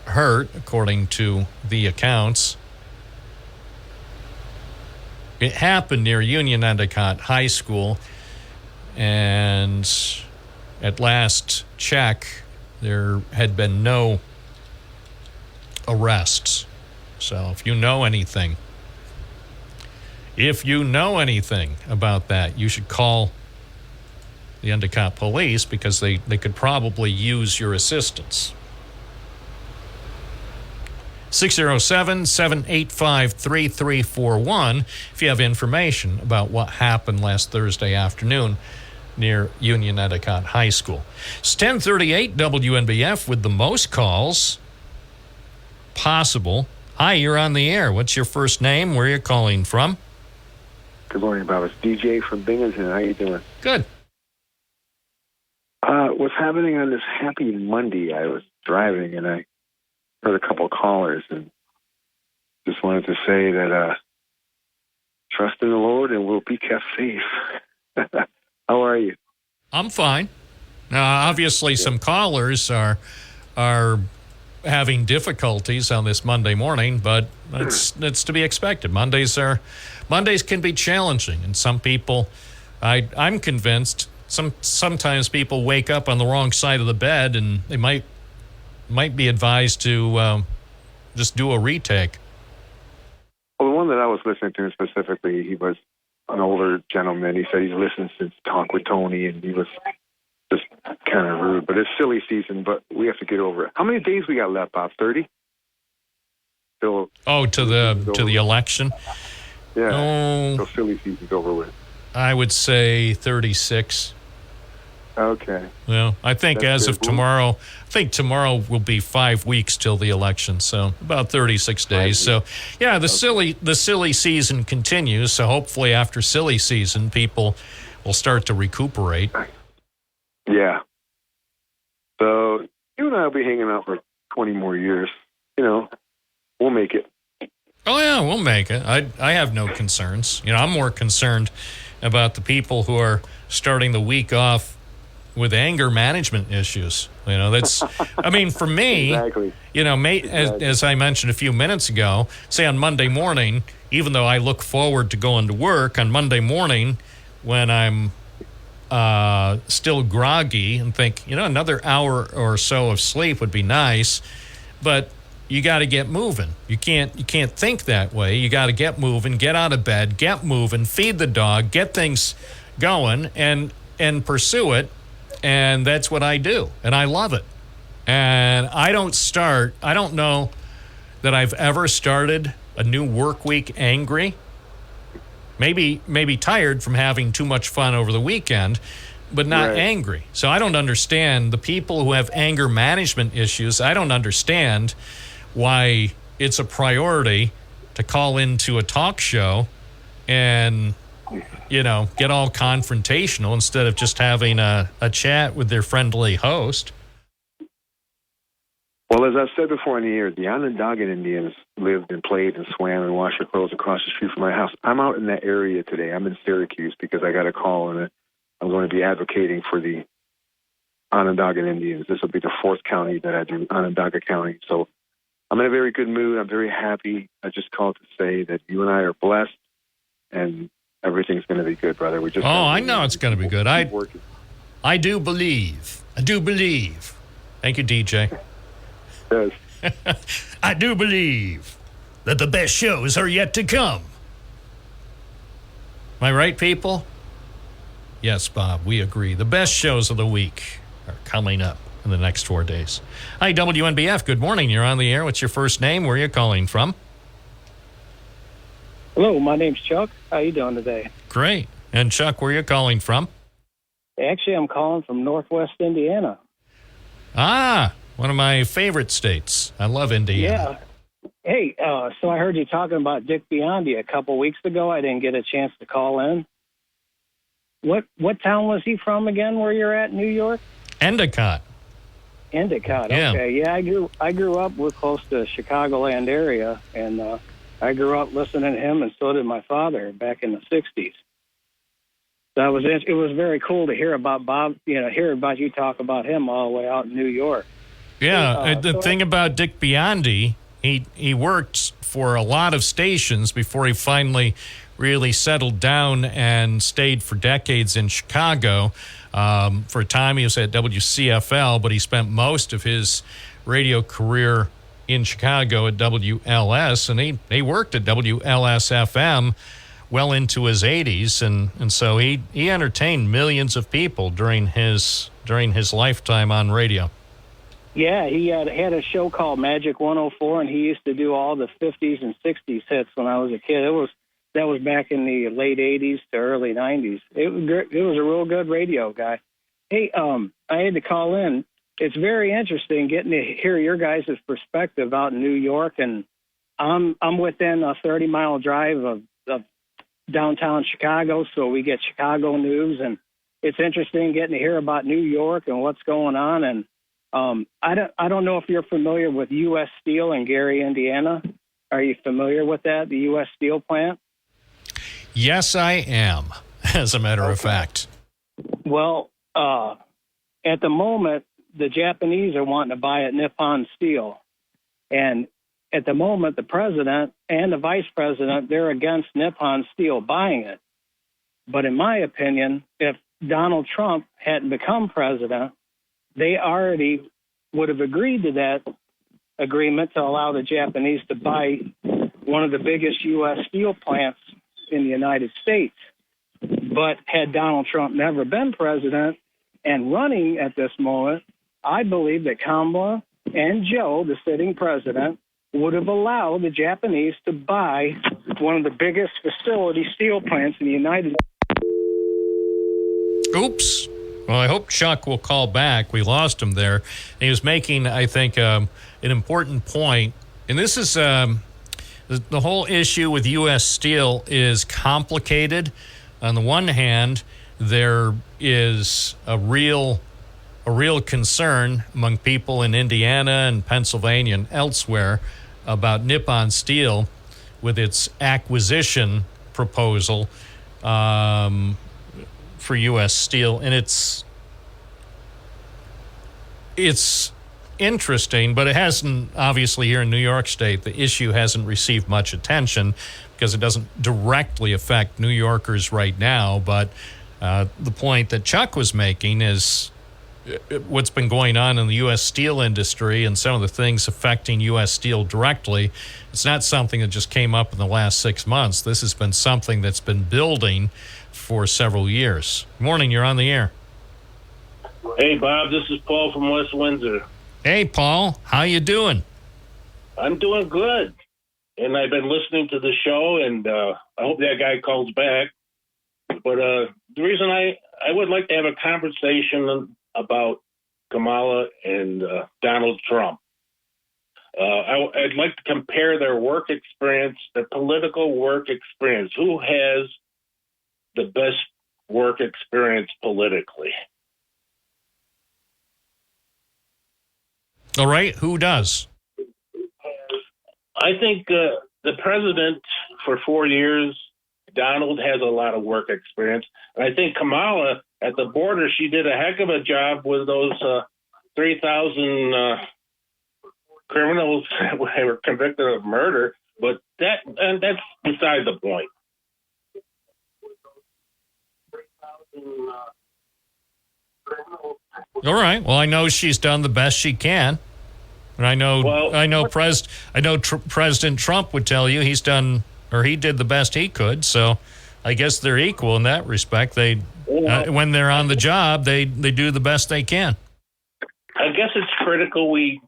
hurt, according to the accounts. It happened near Union Endicott High School, and at last check, there had been no arrests. So if you know anything about that, you should call the Endicott police, because they could probably use your assistance. 607-785-3341 if you have information about what happened last Thursday afternoon near Union Endicott High School. It's 10:38 WNBF with the most calls possible. Hi, you're on the air. What's your first name? Where are you calling from? Good morning, Bob. It's DJ from Binghamton. How you doing? Good. What's happening on this happy Monday? I was driving and I heard a couple of callers and just wanted to say that trust in the Lord and we'll be kept safe. How are you? I'm fine. Now, obviously, some callers are having difficulties on this Monday morning, but that's to be expected. Mondays can be challenging, and some people, I'm convinced, sometimes people wake up on the wrong side of the bed, and they might be advised to just do a retake. one that I was listening to specifically, he was an older gentleman. He said he's listened since Talk with Tony, and he was just kind of rude. But it's silly season, but we have to get over it. How many days we got left, Bob? 30? Till to the election? Yeah. So silly season's over with. I would say 36. Okay. Well, I think That's as of good. tomorrow, tomorrow will be 5 weeks till the election, so about 36 days. So, yeah, the silly season continues. So hopefully after silly season, people will start to recuperate. Yeah. So you and I will be hanging out for 20 more years. We'll make it. Oh, yeah, we'll make it. I have no concerns. I'm more concerned about the people who are starting the week off with anger management issues. That's, for me, exactly. As I mentioned a few minutes ago, say on Monday morning, even though I look forward to going to work, on Monday morning when I'm still groggy and think, another hour or so of sleep would be nice, but you got to get moving. You can't think that way. You got to get moving, get out of bed, get moving, feed the dog, get things going, and pursue it. And that's what I do, and I love it. And I don't know that I've ever started a new work week angry. Maybe tired from having too much fun over the weekend, but not angry. So I don't understand the people who have anger management issues. I don't understand why it's a priority to call into a talk show and get all confrontational instead of just having a chat with their friendly host. Well, as I've said before in the air, the Onondaga Indians lived and played and swam and washed their clothes across the street from my house. I'm out in that area today. I'm in Syracuse because I got a call, and I'm going to be advocating for the Onondaga Indians. This will be the fourth county that I do, Onondaga County. So I'm in a very good mood. I'm very happy. I just called to say that you and I are blessed, and everything's going to be good, brother. I know it's going to be good. I do believe. Thank you, DJ. Yes. I do believe that the best shows are yet to come. Am I right, people? Yes, Bob, we agree. The best shows of the week are coming up in the next 4 days. Hi, WNBF. Good morning. You're on the air. What's your first name? Where are you calling from? Hello, my name's Chuck. How you doing today? Great. And Chuck, where are you calling from? Actually, I'm calling from Northwest Indiana. One of my favorite states. I love Indiana. Yeah. Hey, so I heard you talking about Dick Biondi a couple weeks ago. I didn't get a chance to call in. What town was he from again, where you're at in New York? Endicott. Endicott, Yeah. Okay. Yeah, I grew up, we're close to the Chicagoland area, and I grew up listening to him, and so did my father back in the 60s. So it was very cool to hear about Bob, hear about you talk about him all the way out in New York. Yeah, the thing about Dick Biondi, he worked for a lot of stations before he finally really settled down and stayed for decades in Chicago. For a time, he was at WCFL, but he spent most of his radio career in Chicago at WLS, and he worked at WLS-FM well into his 80s, and so he entertained millions of people during his lifetime on radio. Yeah, he had a show called Magic 104, and he used to do all the 50s and 60s hits when I was a kid. That was back in the late 80s to early 90s. It was a real good radio guy. Hey, I had to call in. It's very interesting getting to hear your guys' perspective out in New York, and I'm within a 30-mile drive of downtown Chicago, so we get Chicago news, and it's interesting getting to hear about New York and what's going on. And I don't know if you're familiar with U.S. Steel in Gary, Indiana. Are you familiar with that, the U.S. Steel plant? Yes, I am, as a matter of fact. Well, at the moment, the Japanese are wanting to buy at Nippon Steel. And at the moment, the president and the vice president, they're against Nippon Steel buying it. But in my opinion, if Donald Trump hadn't become president, they already would have agreed to that agreement to allow the Japanese to buy one of the biggest U.S. steel plants in the United States. But had Donald Trump never been president and running at this moment, I believe that Kamala and Joe, the sitting president, would have allowed the Japanese to buy one of the biggest facility steel plants in the United States. Oops. Well, I hope Chuck will call back. We lost him there. He was making, I think, an important point. And this is the whole issue with U.S. Steel is complicated. On the one hand, there is a real concern among people in Indiana and Pennsylvania and elsewhere about Nippon Steel with its acquisition proposal for U.S. Steel. And it's interesting, but it hasn't, obviously here in New York State, the issue hasn't received much attention because it doesn't directly affect New Yorkers right now. But the point that Chuck was making is what's been going on in the U.S. steel industry and some of the things affecting U.S. Steel directly. It's not something that just came up in the last 6 months. This has been something that's been building for several years. Good morning, you're on the air. Hey, Bob, this is Paul from West Windsor. Hey, Paul, how you doing? I'm doing good. And I've been listening to the show, and I hope that guy calls back. But the reason I would like to have a conversation about Kamala and Donald Trump. I'd like to compare their work experience, their political work experience. Who has the best work experience politically? All right, who does? I think the president for 4 years, Donald has a lot of work experience. And I think Kamala at the border, she did a heck of a job with those 3,000 criminals that were convicted of murder. But that's beside the point. All right. Well, I know she's done the best she can, and I know President Trump would tell you he did the best he could. So, I guess they're equal in that respect. They, when they're on the job, they do the best they can. I guess it's critical we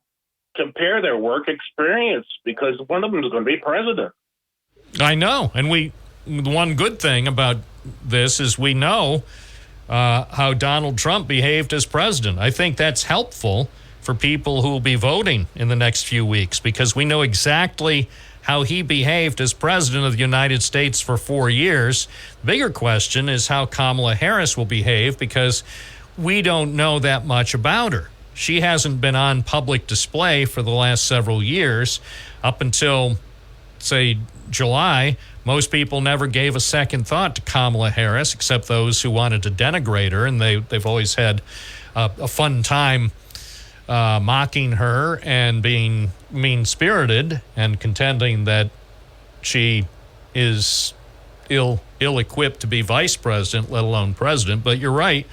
compare their work experience because one of them is going to be president. I know, and the one good thing about this is we know how Donald Trump behaved as president. I think that's helpful for people who will be voting in the next few weeks because we know exactly how he behaved as president of the United States for 4 years. The bigger question is how Kamala Harris will behave because we don't know that much about her. She hasn't been on public display for the last several years. Up until, say, July, most people never gave a second thought to Kamala Harris, except those who wanted to denigrate her, and they've always had a fun time mocking her and being mean-spirited and contending that she is ill-equipped to be vice president, let alone president. But you're right.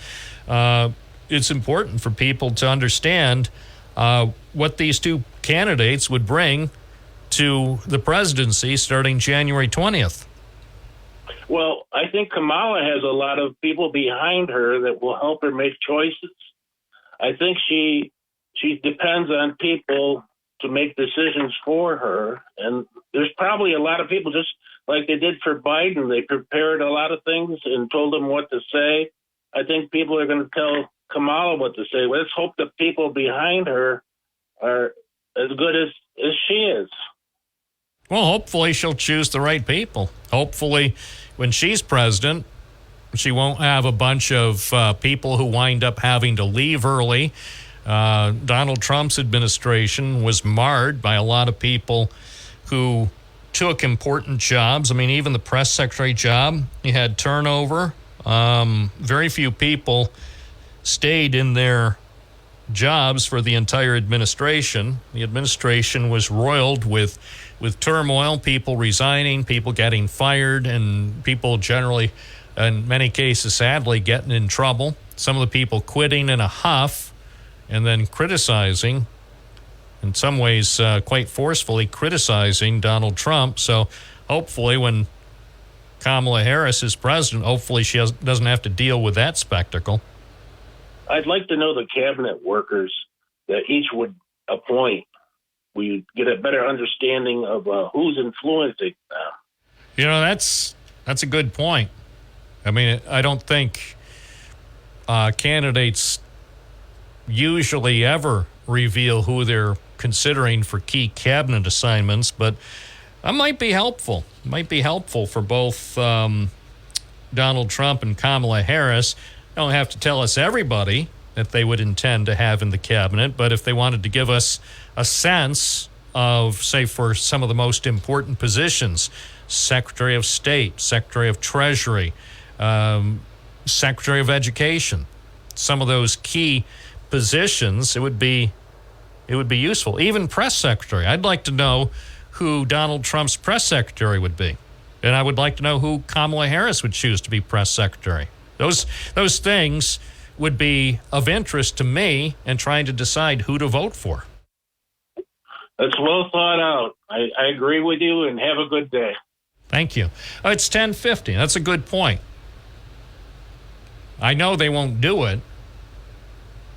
It's important for people to understand what these two candidates would bring to the presidency starting January 20th. Well, I think Kamala has a lot of people behind her that will help her make choices. I think she depends on people to make decisions for her. And there's probably a lot of people, just like they did for Biden, they prepared a lot of things and told him what to say. I think people are going to tell Kamala what to say. Let's hope the people behind her are as good as she is. Well, hopefully she'll choose the right people. Hopefully when she's president, she won't have a bunch of people who wind up having to leave early. Donald Trump's administration was marred by a lot of people who took important jobs. I mean, even the press secretary job, he had turnover. Very few people stayed in their jobs for the entire administration. The administration was roiled with turmoil, people resigning, people getting fired, and people generally, in many cases, sadly, getting in trouble. Some of the people quitting in a huff and then criticizing in some ways quite forcefully criticizing Donald Trump. So hopefully when Kamala Harris is president, hopefully she doesn't have to deal with that spectacle. I'd like to know the cabinet workers that each would appoint. We get a better understanding of who's influencing them. You know, that's a good point. I mean, I don't think candidates usually ever reveal who they're considering for key cabinet assignments, but that might be helpful. It might be helpful for both Donald Trump and Kamala Harris. They don't have to tell us everybody that they would intend to have in the cabinet, but if they wanted to give us a sense of, say, for some of the most important positions, Secretary of State, Secretary of Treasury, Secretary of Education, some of those key positions, it would be useful. Even press secretary. I'd like to know who Donald Trump's press secretary would be. And I would like to know who Kamala Harris would choose to be press secretary. Those things would be of interest to me in trying to decide who to vote for. That's well thought out. I agree with you, and have a good day. Thank you. It's 10:50. That's a good point. I know they won't do it,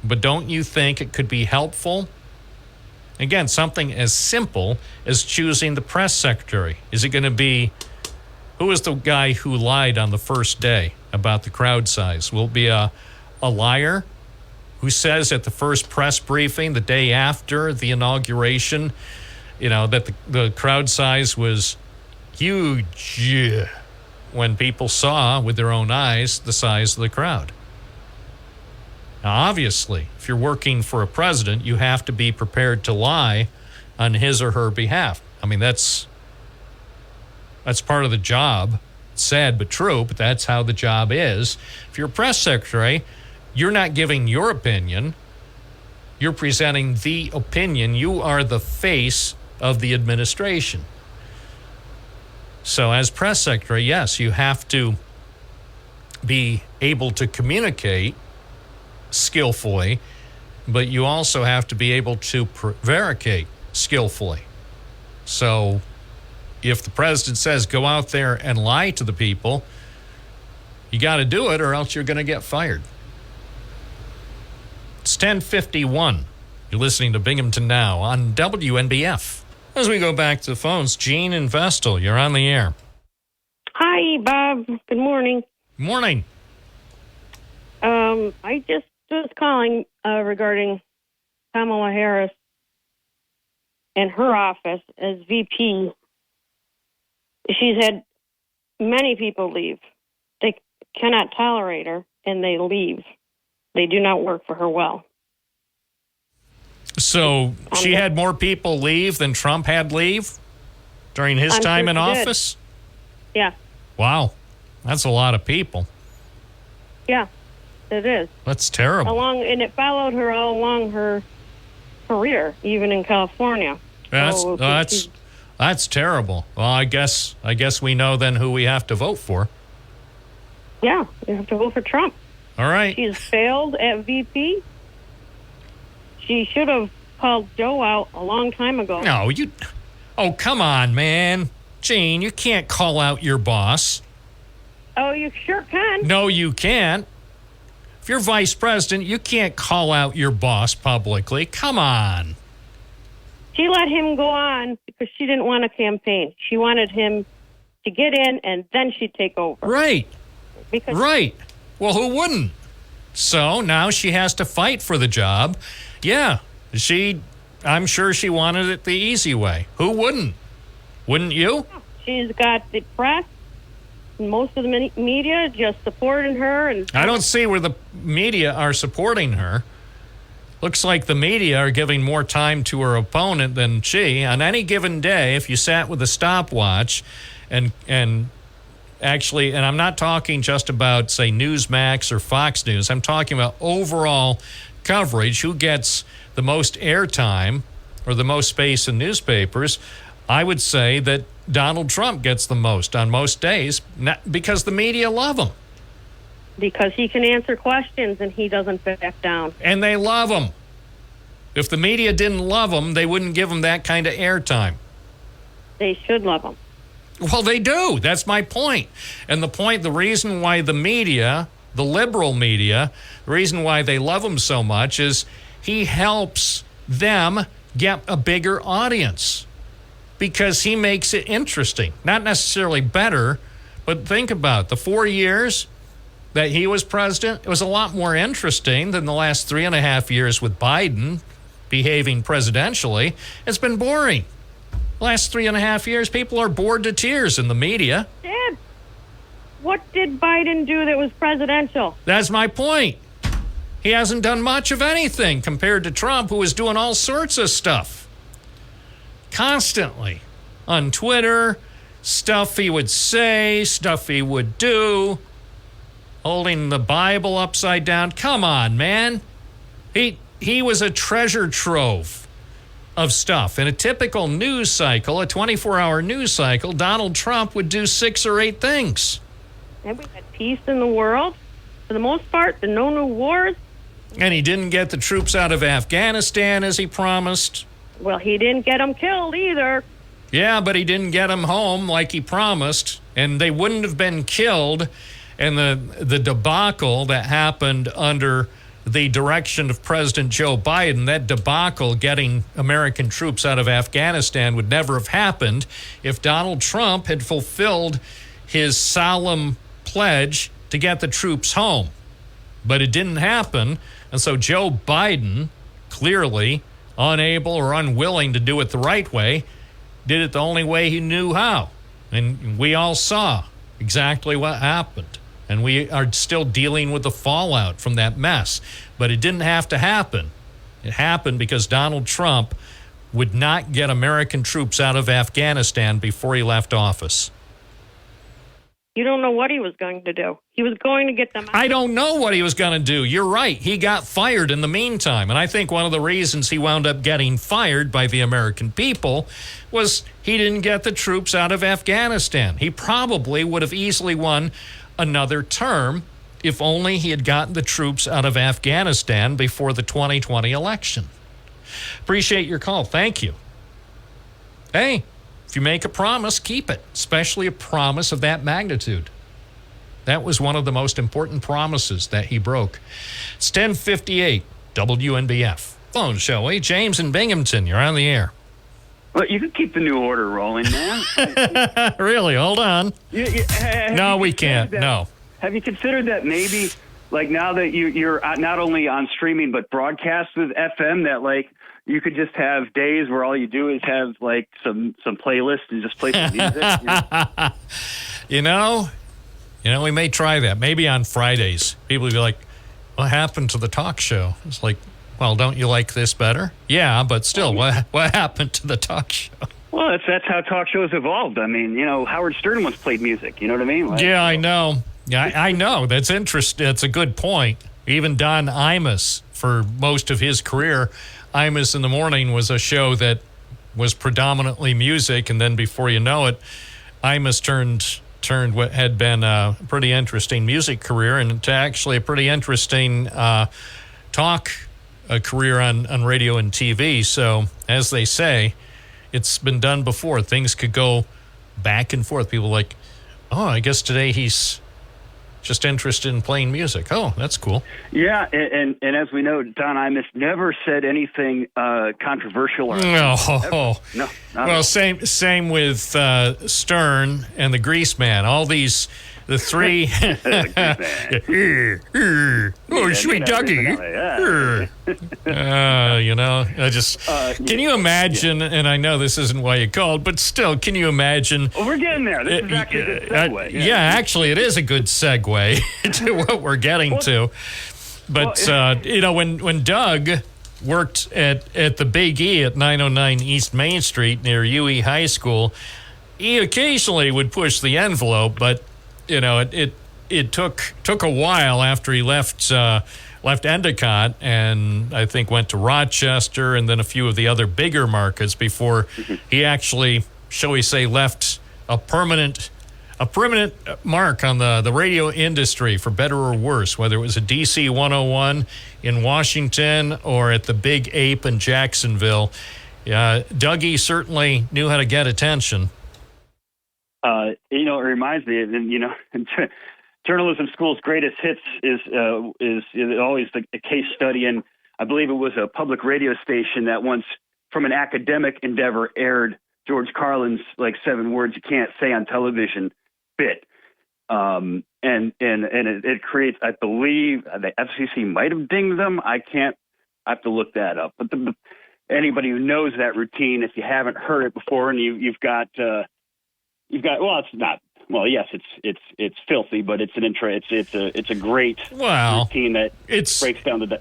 but don't you think it could be helpful? Again, something as simple as choosing the press secretary. Is it going to be, who is the guy who lied on the first day about the crowd size? Will it be a liar who says at the first press briefing the day after the inauguration, that the crowd size was huge when people saw with their own eyes the size of the crowd? Now, obviously, if you're working for a president, you have to be prepared to lie on his or her behalf. I mean, that's part of the job. It's sad but true, but that's how the job is. If you're a press secretary, you're not giving your opinion. You're presenting the opinion. You are the face of the administration. So as press secretary, yes, you have to be able to communicate skillfully, but you also have to be able to prevaricate skillfully. So if the president says go out there and lie to the people, you got to do it or else you're going to get fired. It's 10:51. You're listening to Binghamton Now on WNBF. As we go back to the phones, Gene in Vestal, you're on the air. Hi, Bob. Good morning. Morning. I just was calling regarding Kamala Harris and her office as VP. She's had many people leave. They cannot tolerate her, and they leave. They do not work for her well. So she had more people leave than Trump had leave during his time in office? Yeah. Wow. That's a lot of people. Yeah, it is. That's terrible. And it followed her all along her career, even in California. That's terrible. Well, I guess we know then who we have to vote for. Yeah, you have to vote for Trump. All right. She's failed at VP. She should have called Joe out a long time ago. No, oh, come on, man. Gene, you can't call out your boss. Oh, you sure can. No, you can't. If you're vice president, you can't call out your boss publicly. Come on. She let him go on because she didn't want a campaign. She wanted him to get in, and then she'd take over. Right. Right. Well, who wouldn't? So now she has to fight for the job. Yeah, I'm sure she wanted it the easy way. Who wouldn't? Wouldn't you? She's got the press, most of the media just supporting her. And I don't see where the media are supporting her. Looks like the media are giving more time to her opponent than she. On any given day, if you sat with a stopwatch and actually, and I'm not talking just about, say, Newsmax or Fox News. I'm talking about overall coverage, who gets the most airtime or the most space in newspapers. I would say that Donald Trump gets the most on most days, because the media love him. Because he can answer questions and he doesn't back down. And they love him. If the media didn't love him, they wouldn't give him that kind of airtime. They should love him. Well, they do. That's my point. And the reason why the media, the liberal media, the reason why they love him so much is he helps them get a bigger audience because he makes it interesting. Not necessarily better, but think about it. The 4 years that he was president, it was a lot more interesting than the last 3.5 years with Biden behaving presidentially. It's been boring. Last 3.5 years, people are bored to tears in the media. Dad, what did Biden do that was presidential? That's my point. He hasn't done much of anything compared to Trump, who was doing all sorts of stuff. Constantly. On Twitter, stuff he would say, stuff he would do. Holding the Bible upside down. Come on, man. He was a treasure trove of stuff. In a typical news cycle, a 24-hour news cycle, Donald Trump would do 6 or 8 things. And we had peace in the world. For the most part, there no new wars. And he didn't get the troops out of Afghanistan as he promised. Well, he didn't get them killed either. Yeah, but he didn't get them home like he promised. And they wouldn't have been killed. And the debacle that happened under the direction of President Joe Biden, that debacle getting American troops out of Afghanistan would never have happened if Donald Trump had fulfilled his solemn pledge to get the troops home. But it didn't happen, and so Joe Biden, clearly unable or unwilling to do it the right way, did it the only way he knew how. And we all saw exactly what happened. And we are still dealing with the fallout from that mess. But it didn't have to happen. It happened because Donald Trump would not get American troops out of Afghanistan before he left office. You don't know what he was going to do. He was going to get them out. I don't know what he was going to do. You're right. He got fired in the meantime. And I think one of the reasons he wound up getting fired by the American people was he didn't get the troops out of Afghanistan. He probably would have easily won another term if only he had gotten the troops out of Afghanistan before the 2020 election. Appreciate your call. Thank you. Hey, if you make a promise, keep it, especially a promise of that magnitude. That was one of the most important promises that he broke. It's 10:58 WNBF. Phone, shall we? James in Binghamton, you're on the air. Well, you can keep the new order rolling, man. Really? Hold on. No, we can't. No. Have you considered that maybe, like now that you're not only on streaming but broadcast with FM, that like you could just have days where all you do is have like some playlists and just play some music? You know, we may try that. Maybe on Fridays, people would be like, "What happened to the talk show?" It's like, well, don't you like this better? Yeah, but still, what happened to the talk show? Well, that's how talk shows evolved. I mean, Howard Stern once played music. You know what I mean? Like, yeah, I know. I know. That's interesting. That's a good point. Even Don Imus, for most of his career, Imus in the Morning was a show that was predominantly music, and then before you know it, Imus turned what had been a pretty interesting music career into actually a pretty interesting talk a career on radio and TV. So, as they say, it's been done before. Things could go back and forth. People are like, oh, I guess today he's just interested in playing music. Oh, that's cool. Yeah, and as we know, Don Imus never said anything controversial. Or no. Well, same with Stern and the Greaseman. All these, the three. Oh, sweet doggy. I just can you imagine? And I know this isn't why you called, but still, can you imagine? Well, we're getting there. This is actually a good segue. Yeah, actually, it is a good segue to what we're getting to. But when Doug worked at the Big E at 909 East Main Street near UE High School, he occasionally would push the envelope, but it took a while after he left Endicott and I think went to Rochester and then a few of the other bigger markets before he actually, shall we say, left a permanent a permanent mark on the radio industry, for better or worse, whether it was a DC 101 in Washington or at the Big Ape in Jacksonville. Dougie certainly knew how to get attention. It reminds me, journalism school's greatest hits is always a case study, and I believe it was a public radio station that once, from an academic endeavor, aired George Carlin's 7 words you can't say on television bit. And it creates, I believe the FCC might have dinged them. I have to look that up. But anybody who knows that routine, if you haven't heard it before, and you've got, well, it's not. Well, yes, it's filthy, but it's a great routine that breaks down the.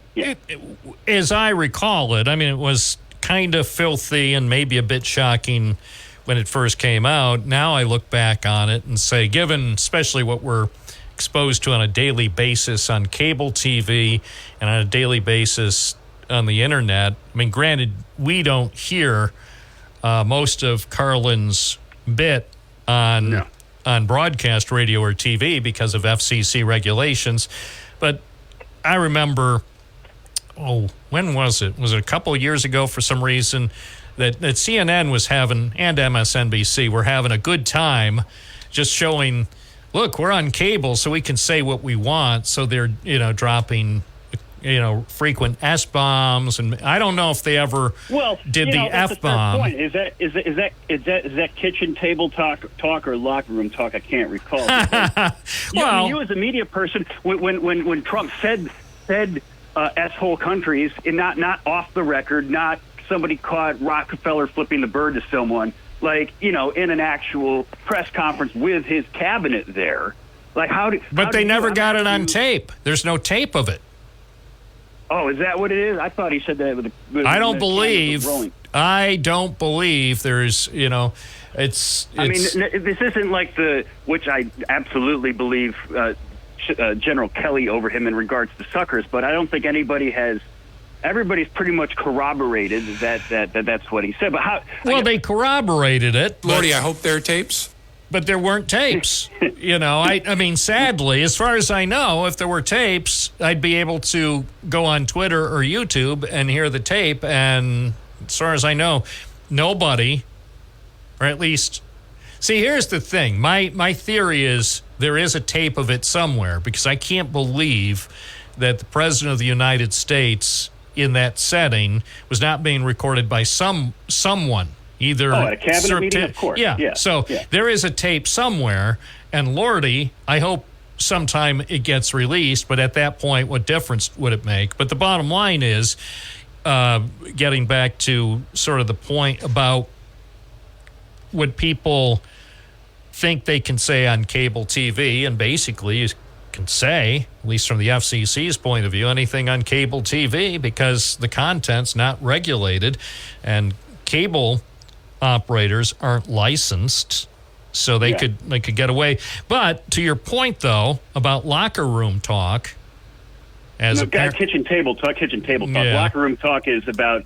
As I recall it, I mean, it was kind of filthy and maybe a bit shocking when it first came out. Now I look back on it and say, given especially what we're exposed to on a daily basis on cable TV and on a daily basis on the internet. I mean, granted, we don't hear most of Carlin's bit on broadcast radio or TV because of FCC regulations. But I remember, when was it? Was it a couple of years ago for some reason that CNN was having, and MSNBC were having a good time just showing, look, we're on cable so we can say what we want. So they're, dropping, frequent S-bombs. And I don't know if they ever did the F-bomb. Is that kitchen table talk or locker room talk? I can't recall. You as a media person, when Trump said S-hole countries, and not off the record, not somebody caught Rockefeller flipping the bird to someone, in an actual press conference with his cabinet there. But they never got it on tape. There's no tape of it. Oh, is that what it is? I thought he said that with I don't believe there's, it's. I mean, this isn't which I absolutely believe General Kelly over him in regards to suckers, but I don't think everybody's pretty much corroborated that's what he said. But how? They corroborated it. Lordy, I hope there are tapes. But there weren't tapes. I mean, sadly, as far as I know, if there were tapes, I'd be able to go on Twitter or YouTube and hear the tape. And as far as I know, nobody, or at least, see, here's the thing. My theory is there is a tape of it somewhere, because I can't believe that the President of the United States in that setting was not being recorded by someone. Either at a cabinet meeting, of course. Yeah. So there is a tape somewhere, and Lordy, I hope sometime it gets released, but at that point, what difference would it make? But the bottom line is, getting back to sort of the point about what people think they can say on cable TV, and basically you can say, at least from the FCC's point of view, anything on cable TV because the content's not regulated, and cable operators aren't licensed, so they could get away. But to your point, though, about locker room talk, kitchen table talk. Locker room talk is about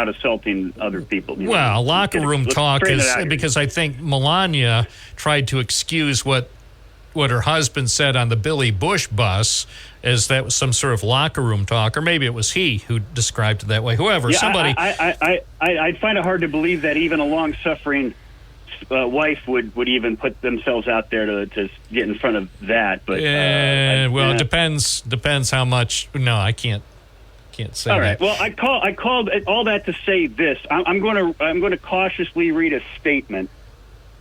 assaulting other people. Locker room talk is because I think Melania tried to excuse what her husband said on the Billy Bush bus as that was some sort of locker room talk, or maybe it was he who described it that way. Whoever, somebody. I'd find it hard to believe that even a long-suffering wife would even put themselves out there to get in front of that. But it depends how much. No, I can't say. All right. That. Well, I called all that to say this. I'm going to cautiously read a statement.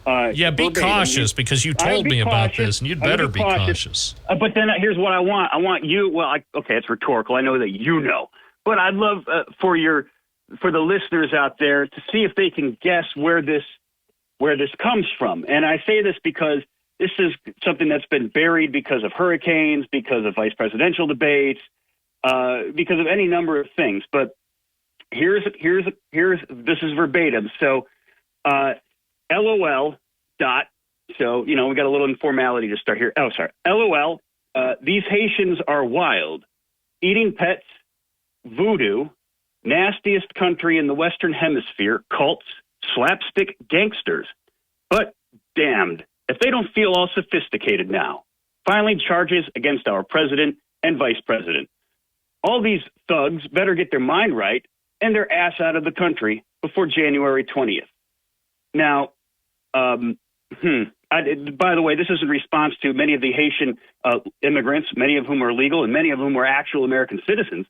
Be cautious, because you told me about this, and you'd better be cautious. But then here's what I want. I want you. It's rhetorical. I know that you know, but I'd love for the listeners out there to see if they can guess where this comes from. And I say this because this is something that's been buried because of hurricanes, because of vice presidential debates, because of any number of things. But here's this is verbatim. So. LOL. So, we got a little informality to start here. Oh, sorry. LOL. These Haitians are wild. Eating pets, voodoo, nastiest country in the Western Hemisphere, cults, slapstick gangsters. But damned, if they don't feel all sophisticated now, filing charges against our president and vice president. All these thugs better get their mind right and their ass out of the country before January 20th. Now, by the way, this is in response to many of the Haitian immigrants, many of whom are legal and many of whom are actual American citizens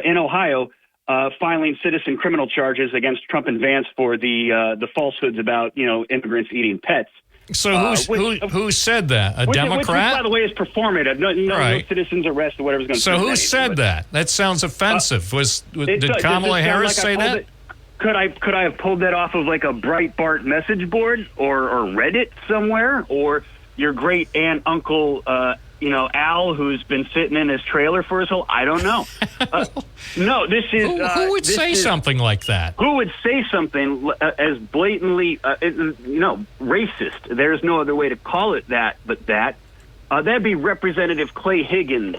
in Ohio, filing citizen criminal charges against Trump and Vance for the falsehoods about, immigrants eating pets. So who said that? A Democrat? Which, by the way, is performative. No citizens arrest or whatever's going to. So who said that? That sounds offensive. Did Kamala Harris say that? Could I have pulled that off of like a Breitbart message board or Reddit somewhere, or your great aunt uncle Al, who's been sitting in his trailer for his whole? I don't know. No, this is who would say something like that? Who would say something as blatantly racist? There's no other way to call it that, but that'd be Representative Clay Higgins,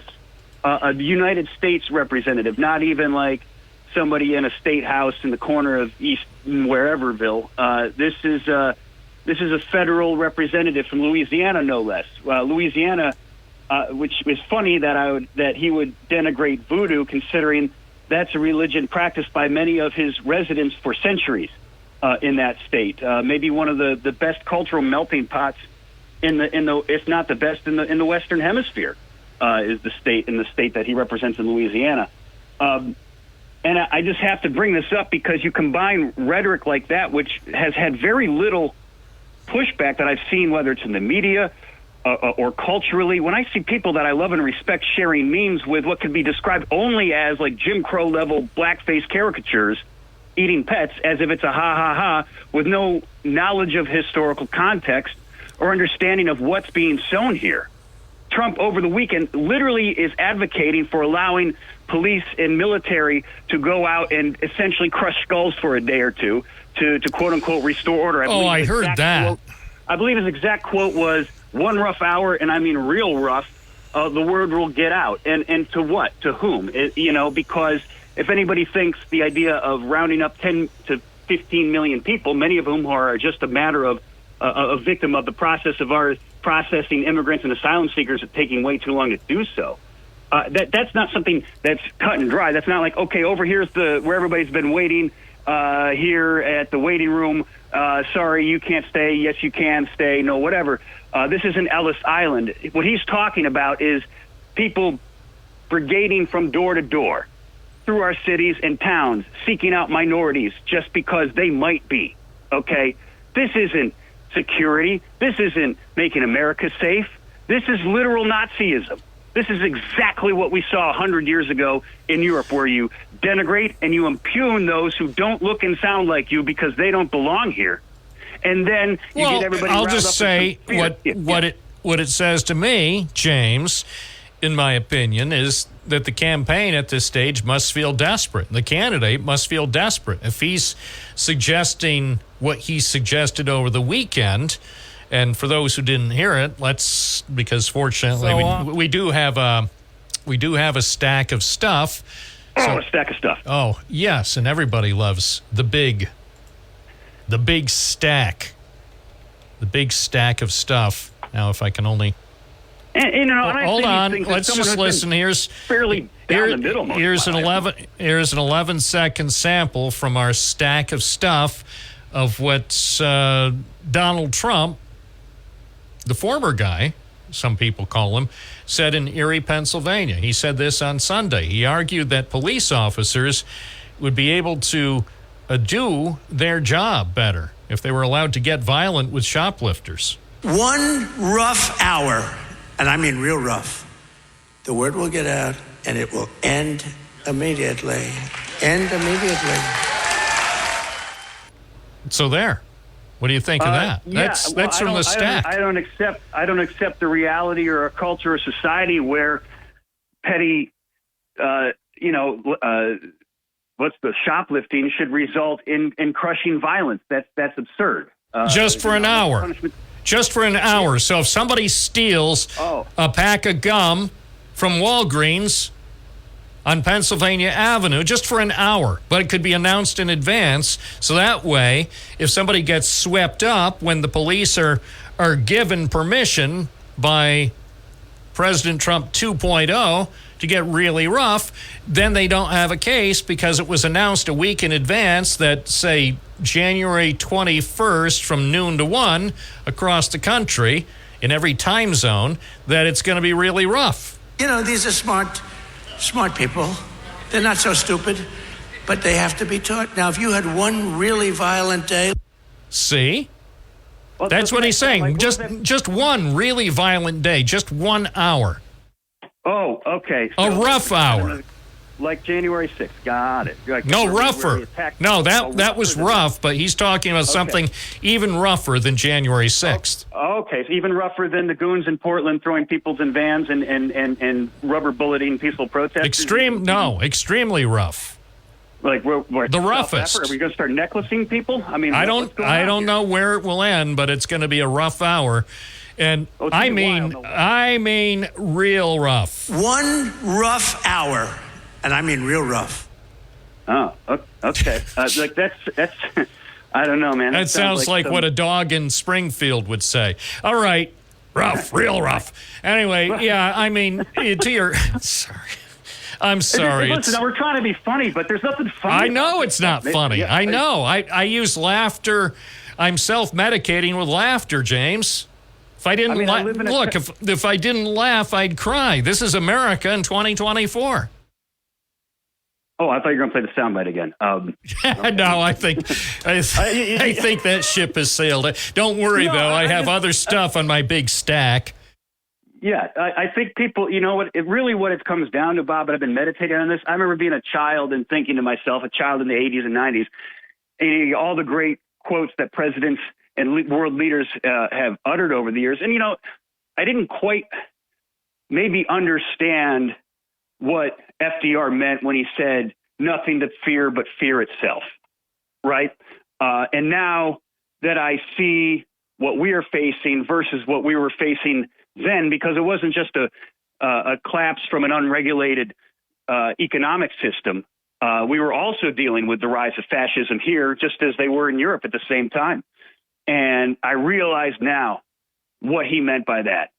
a United States representative, not even like somebody in a state house in the corner of East whereverville. This is a federal representative from Louisiana, no less. Louisiana, which is funny that he would denigrate voodoo, considering that's a religion practiced by many of his residents for centuries in that state. Maybe one of the best cultural melting pots in the if not the best in the Western Hemisphere is the state that he represents in Louisiana. And I just have to bring this up because you combine rhetoric like that, which has had very little pushback that I've seen, whether it's in the media or culturally. When I see people that I love and respect sharing memes with what could be described only as like Jim Crow level blackface caricatures, eating pets, as if it's a ha, with no knowledge of historical context or understanding of what's being sown here. Trump over the weekend literally is advocating for allowing police and military to go out and essentially crush skulls for a day or two to quote unquote restore order. I heard that. I believe his exact quote was, "One rough hour, and I mean real rough, the word will get out." And to what? To whom? Because if anybody thinks the idea of rounding up 10 to 15 million people, many of whom are just a matter of a victim of the process of our processing immigrants and asylum seekers are taking way too long to do so. That's not something that's cut and dry. That's not like, okay, over here's where everybody's been waiting here at the waiting room. Sorry, you can't stay. Yes, you can stay. No, whatever. This isn't Ellis Island. What he's talking about is people brigading from door to door through our cities and towns, seeking out minorities just because they might be. Okay? This isn't security. This isn't making America safe. This is literal Nazism. This is exactly what we saw 100 years ago in Europe, where you denigrate and you impugn those who don't look and sound like you because they don't belong here. And then you get everybody. I'll just say what it says to me, James, in my opinion, is that the campaign at this stage must feel desperate. The candidate must feel desperate. If he's suggesting what he suggested over the weekend, and for those who didn't hear it, because fortunately we do have a stack of stuff. A stack of stuff. Oh, yes, and everybody loves the big stack. The big stack of stuff. Now, if I can only... hold on. Let's just listen. Here's fairly down the middle. Here's an 11-second sample from our stack of stuff of what Donald Trump, the former guy, some people call him, said in Erie, Pennsylvania. He said this on Sunday. He argued that police officers would be able to do their job better if they were allowed to get violent with shoplifters. One rough hour, and I mean real rough, the word will get out and it will end immediately. End immediately. So there. What do you think of that? That's from the stack. I don't accept the reality or a culture or society where petty, what's the shoplifting should result in crushing violence. That's absurd. Just for an hour. Just for an hour. So if somebody steals a pack of gum from Walgreens on Pennsylvania Avenue, just for an hour, but it could be announced in advance, so that way, if somebody gets swept up when the police are are given permission by President Trump 2.0 to get really rough, then they don't have a case because it was announced a week in advance that, say, January 21st from noon to 1 across the country in every time zone, that it's going to be really rough. You know, these are smart people. They're not so stupid, but they have to be taught. Now, if you had one really violent day... See? Well, that's what he's saying. Like, just one really violent day, just 1 hour. Oh, okay. So a rough hour. Like January 6th. Got it. Like no, rougher. No, that was rough, but he's talking about something even rougher than January 6th. Okay, so even rougher than the goons in Portland throwing people in vans and rubber bulleting peaceful protesters? Extremely rough. Like we're the roughest. Are we going to start necklacing people? I mean, I don't know where it will end, but it's going to be a rough hour. And I mean real rough. One rough hour, and I mean real rough. Oh, okay. Like that's I don't know, man. That sounds like what a dog in Springfield would say. All right, rough, real rough. Anyway, yeah, I mean, to your... Sorry. I'm sorry. Listen, we're trying to be funny, but there's nothing funny. I know it's not funny. Yeah, I know. I use laughter. I'm self-medicating with laughter, James. If I didn't if I didn't laugh, I'd cry. This is America in 2024. Oh, I thought you were going to play the soundbite again. No, I think that ship has sailed. Don't worry, though. I have other stuff on my big stack. Yeah, I think people, you know what it comes down to, Bob, and I've been meditating on this. I remember being a child and thinking to myself, a child in the 80s and 90s, and all the great quotes that presidents and world leaders have uttered over the years. And, you know, I didn't quite maybe understand what FDR meant when he said nothing to fear but fear itself, right? And now that I see what we are facing versus what we were facing then, because it wasn't just a collapse from an unregulated economic system. We were also dealing with the rise of fascism here, just as they were in Europe at the same time. And I realize now what he meant by that.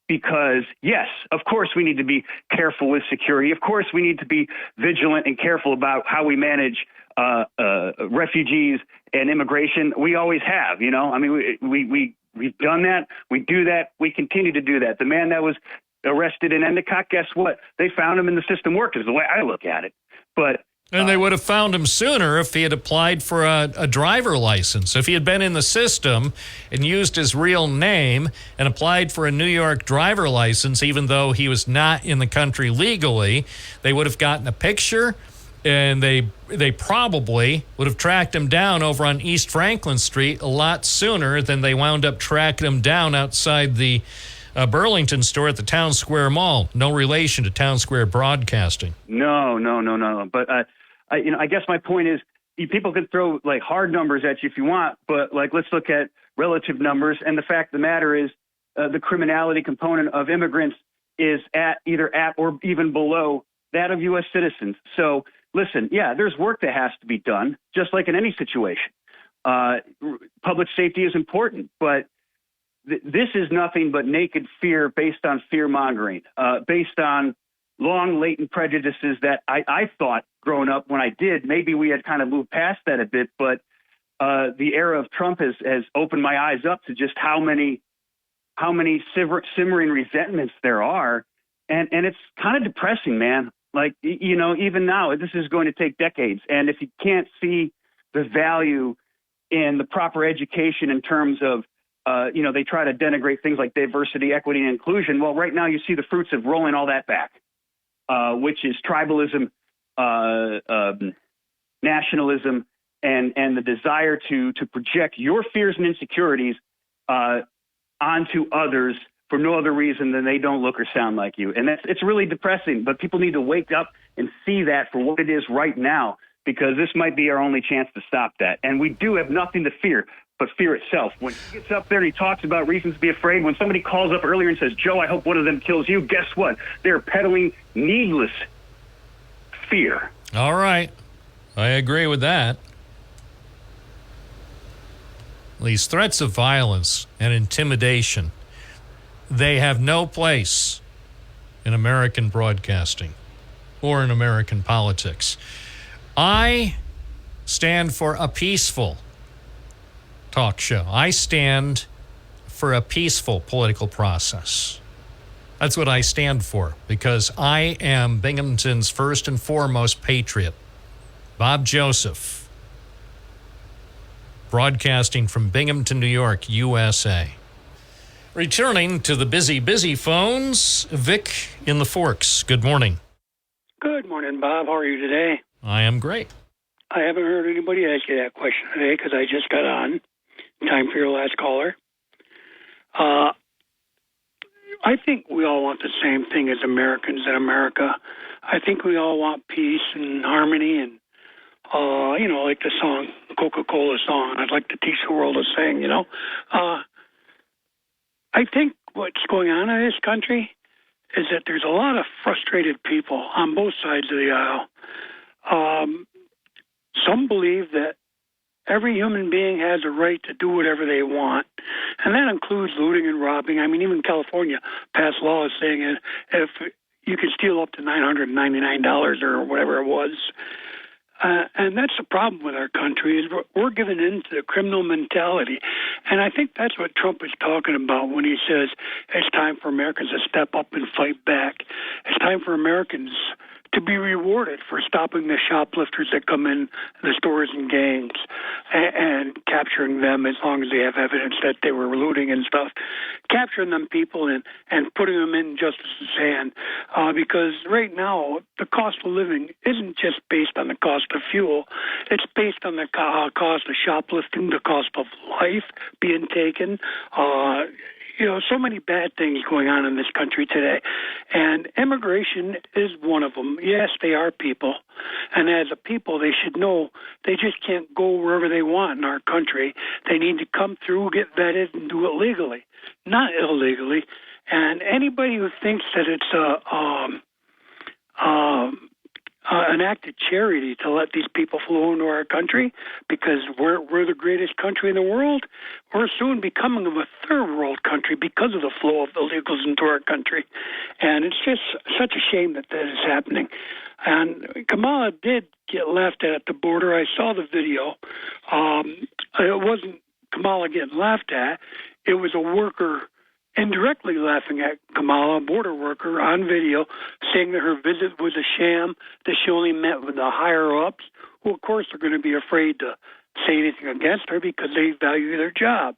Because, yes, of course we need to be careful with security. Of course we need to be vigilant and careful about how we manage refugees and immigration. We always have, you know. I mean, we've done that. We do that. We continue to do that. The man that was arrested in Endicott, guess what? They found him in the system work, is the way I look at it. And they would have found him sooner if he had applied for a driver license. If he had been in the system and used his real name and applied for a New York driver license, even though he was not in the country legally, they would have gotten a picture, and they probably would have tracked him down over on East Franklin Street a lot sooner than they wound up tracking him down outside the Burlington store at the Town Square Mall. No relation to Town Square Broadcasting. No. But I guess my point is, people can throw like hard numbers at you if you want, but like let's look at relative numbers. And the fact of the matter is, the criminality component of immigrants is either at or even below that of U.S. citizens. So listen, yeah, there's work that has to be done, just like in any situation. Public safety is important, but this is nothing but naked fear based on fear mongering, based on long latent prejudices that I thought growing up when I did. Maybe we had kind of moved past that a bit, but the era of Trump has opened my eyes up to just how many simmering resentments there are. And it's kind of depressing, man. Like, you know, even now, this is going to take decades. And if you can't see the value in the proper education in terms of, they try to denigrate things like diversity, equity, and inclusion. Well, right now you see the fruits of rolling all that back, which is tribalism, nationalism, and the desire to project your fears and insecurities onto others for no other reason than they don't look or sound like you. And it's really depressing, but people need to wake up and see that for what it is right now, because this might be our only chance to stop that. And we do have nothing to fear but fear itself. When he gets up there and he talks about reasons to be afraid, when somebody calls up earlier and says, Joe, I hope one of them kills you, guess what? They're peddling needless fear. All right. I agree with that. these threats of violence and intimidation, they have no place in American broadcasting or in American politics. I stand for a peaceful talk show. I stand for a peaceful political process. That's what I stand for, because I am Binghamton's first and foremost patriot. Bob Joseph, broadcasting from Binghamton, New York, USA. Returning to the busy phones, Vic in the Forks. Good morning. Good morning, Bob. How are you today? I am great. I haven't heard anybody ask you that question today because I just got on. Time for your last caller. I think we all want the same thing as Americans in America. I think we all want peace and harmony and, like the song, Coca-Cola song, I'd like to teach the world to sing, I think what's going on in this country is that there's a lot of frustrated people on both sides of the aisle. Some believe that every human being has a right to do whatever they want, and that includes looting and robbing. I mean, even California passed laws saying if you can steal up to $999 or whatever it was. And that's the problem with our country is we're giving in to the criminal mentality. And I think that's what Trump is talking about when he says it's time for Americans to step up and fight back. It's time for Americans to be rewarded for stopping the shoplifters that come in the stores and gangs and capturing them as long as they have evidence that they were looting and stuff. Capturing them people and putting them in justice's hand. Because right now, the cost of living isn't just based on the cost of fuel. It's based on the cost of shoplifting, the cost of life being taken, so many bad things going on in this country today. And immigration is one of them. Yes, they are people. And as a people, they should know they just can't go wherever they want in our country. They need to come through, get vetted, and do it legally, not illegally. And anybody who thinks that it's an act of charity to let these people flow into our country because we're the greatest country in the world, we're soon becoming a third world country because of the flow of illegals into our country. And it's just such a shame that is happening. And Kamala did get laughed at the border. I saw the video. It wasn't Kamala getting laughed at. It was a worker indirectly laughing at Kamala, a border worker, on video, saying that her visit was a sham, that she only met with the higher-ups, who, of course, are going to be afraid to say anything against her because they value their job.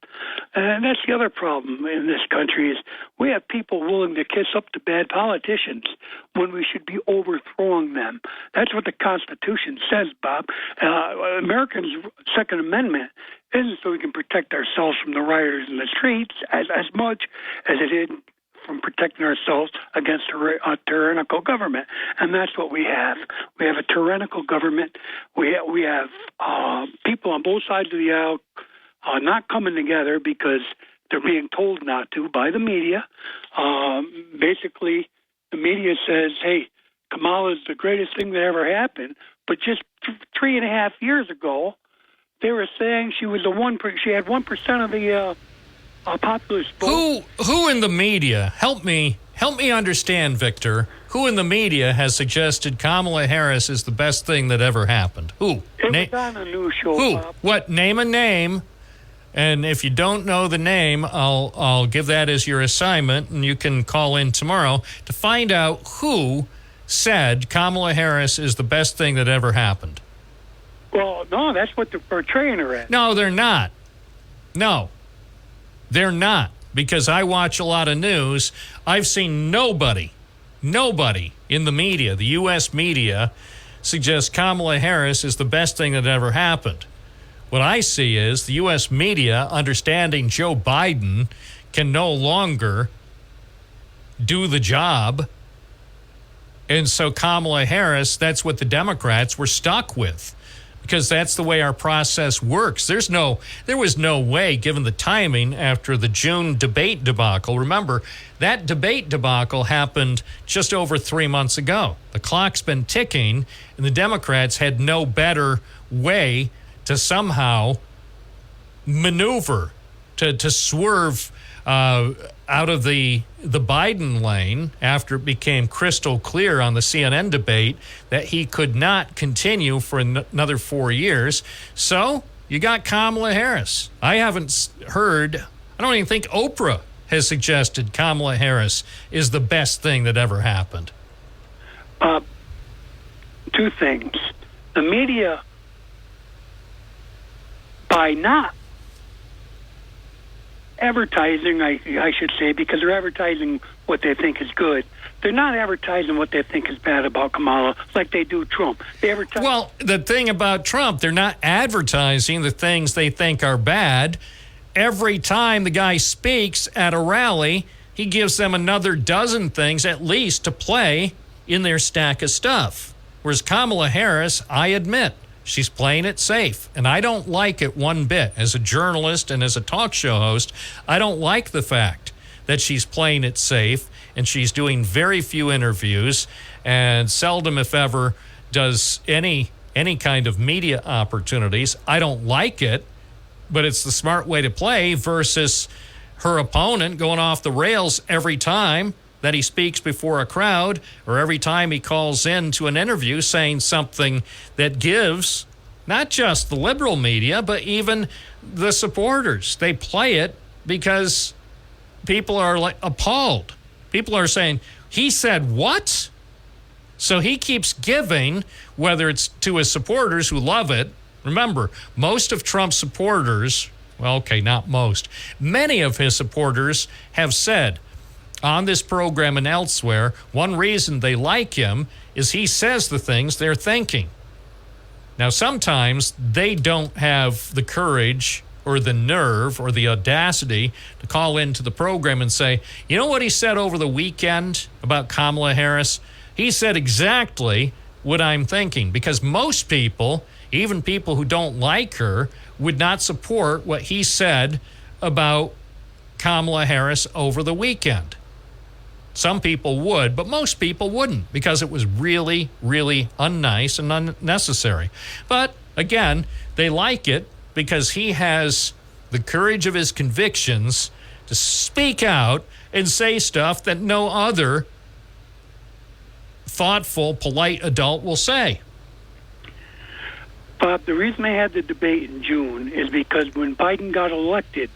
And that's the other problem in this country is we have people willing to kiss up to bad politicians when we should be overthrowing them. That's what the Constitution says, Bob. Americans' Second Amendment isn't so we can protect ourselves from the rioters in the streets as much as it is from protecting ourselves against a tyrannical government. And that's what we have. We have a tyrannical government. We have people on both sides of the aisle not coming together because they're being told not to by the media. Basically, the media says, hey, Kamala is the greatest thing that ever happened. But just 3.5 years ago, they were saying she was she had 1% of the populist vote. Who in the media, help me understand, Victor, who in the media has suggested Kamala Harris is the best thing that ever happened? Who? It was on a news show, Who? Bob. What? Name a name. And if you don't know the name, I'll give that as your assignment, and you can call in tomorrow to find out who said Kamala Harris is the best thing that ever happened. Well, no, that's what they're portraying her as. No, they're not. No, they're not. Because I watch a lot of news. I've seen nobody in the media, the U.S. media, suggest Kamala Harris is the best thing that ever happened. What I see is the U.S. media understanding Joe Biden can no longer do the job. And so Kamala Harris, that's what the Democrats were stuck with. Because that's the way our process works. There was no way, given the timing after the June debate debacle. Remember, that debate debacle happened just over 3 months ago. The clock's been ticking, and the Democrats had no better way to somehow maneuver to swerve out of the Biden lane after it became crystal clear on the CNN debate that he could not continue for another 4 years. So you got Kamala Harris. I haven't heard, I don't even think Oprah has suggested Kamala Harris is the best thing that ever happened. Two things. The media, by not advertising, I should say, because they're advertising what they think is good. They're not advertising what they think is bad about Kamala like they do Trump. They advertise. Well, the thing about Trump, they're not advertising the things they think are bad. Every time the guy speaks at a rally, he gives them another dozen things at least to play in their stack of stuff. Whereas Kamala Harris, I admit, she's playing it safe. And I don't like it one bit. As a journalist and as a talk show host, I don't like the fact that she's playing it safe and she's doing very few interviews and seldom, if ever, does any kind of media opportunities. I don't like it, but it's the smart way to play versus her opponent going off the rails every time that he speaks before a crowd or every time he calls in to an interview saying something that gives not just the liberal media, but even the supporters. They play it because people are like appalled. People are saying, he said what? So he keeps giving, whether it's to his supporters who love it. Remember, most of Trump's supporters, well, okay, not most, many of his supporters have said on this program and elsewhere, one reason they like him is he says the things they're thinking. Now, sometimes they don't have the courage or the nerve or the audacity to call into the program and say, you know what he said over the weekend about Kamala Harris? He said exactly what I'm thinking, because most people, even people who don't like her, would not support what he said about Kamala Harris over the weekend. Some people would, but most people wouldn't, because it was really, really unnice and unnecessary. But again, they like it because he has the courage of his convictions to speak out and say stuff that no other thoughtful, polite adult will say. Bob, the reason they had the debate in June is because when Biden got elected,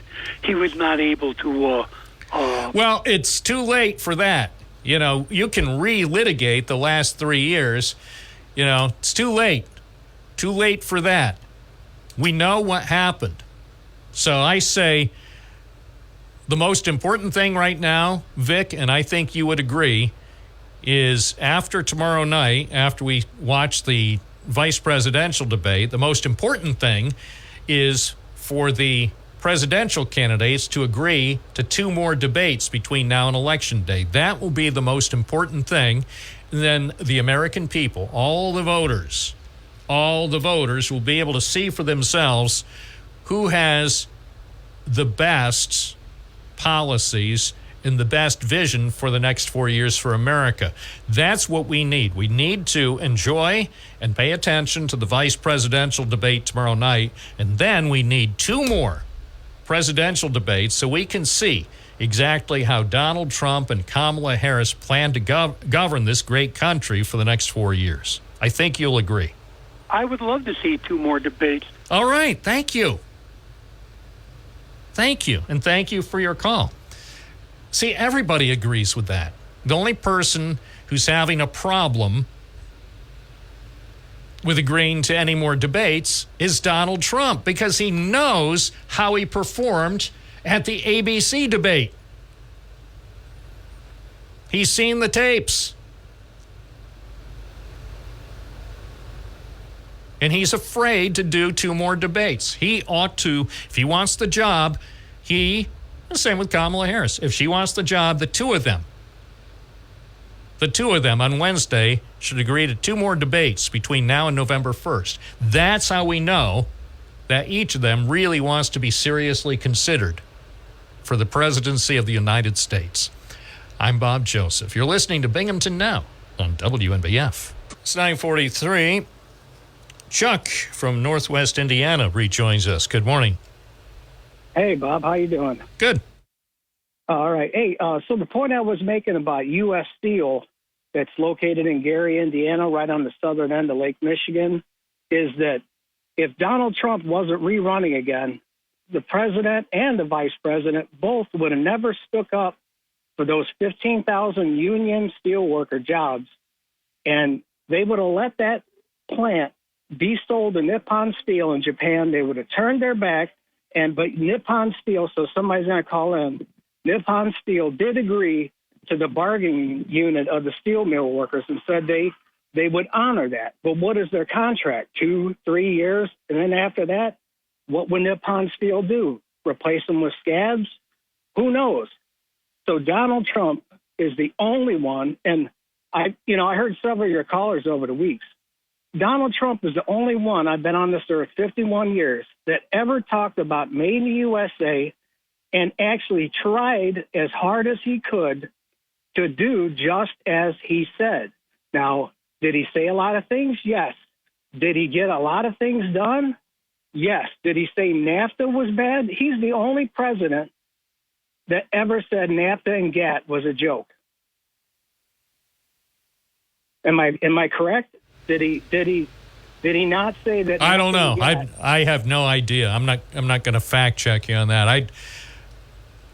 he was not able to... Well, it's too late for that. You know, you can relitigate the last 3 years. You know, it's too late. Too late for that. We know what happened. So I say the most important thing right now, Vic, and I think you would agree, is after tomorrow night, after we watch the vice presidential debate, the most important thing is for the presidential candidates to agree to 2 more debates between now and Election Day. That will be the most important thing. And then the American people, all the voters will be able to see for themselves who has the best policies and the best vision for the next 4 years for America. That's what we need. We need to enjoy and pay attention to the vice presidential debate tomorrow night, and then we need 2 more presidential debates so we can see exactly how Donald Trump and Kamala Harris plan to govern this great country for the next 4 years. I think you'll agree. I would love to see 2 more debates. All right. Thank you. Thank you. And thank you for your call. See, everybody agrees with that. The only person who's having a problem with agreeing to any more debates is Donald Trump, because he knows how he performed at the ABC debate. He's seen the tapes. And he's afraid to do 2 more debates. He ought to, if he wants the job, the same with Kamala Harris. If she wants the job, the two of them on Wednesday should agree to 2 more debates between now and November 1st. That's how we know that each of them really wants to be seriously considered for the presidency of the United States. I'm Bob Joseph. You're listening to Binghamton Now on WNBF. It's 9:43. Chuck from Northwest Indiana rejoins us. Good morning. Hey, Bob, how you doing? Good. All right. Hey, so the point I was making about U.S. Steel that's located in Gary, Indiana, right on the southern end of Lake Michigan, is that if Donald Trump wasn't rerunning again, the president and the vice president both would have never stuck up for those 15,000 union steelworker jobs. And they would have let that plant be sold to Nippon Steel in Japan. They would have turned their back. But Nippon Steel, so somebody's going to call in, Nippon Steel did agree to the bargaining unit of the steel mill workers and said they would honor that. But what is their contract? 2-3 years? And then after that, what would Nippon Steel do? Replace them with scabs? Who knows? So Donald Trump is the only one, and I heard several of your callers over the weeks. Donald Trump is the only one, I've been on this earth 51 years, that ever talked about Made in the USA and actually tried as hard as he could to do just as he said. Now, did he say a lot of things? Yes. Did he get a lot of things done? Yes. Did he say NAFTA was bad? He's the only president that ever said NAFTA and GATT was a joke. Am I correct? Did he not say that? I don't know. I have no idea. I'm not going to fact check you on that.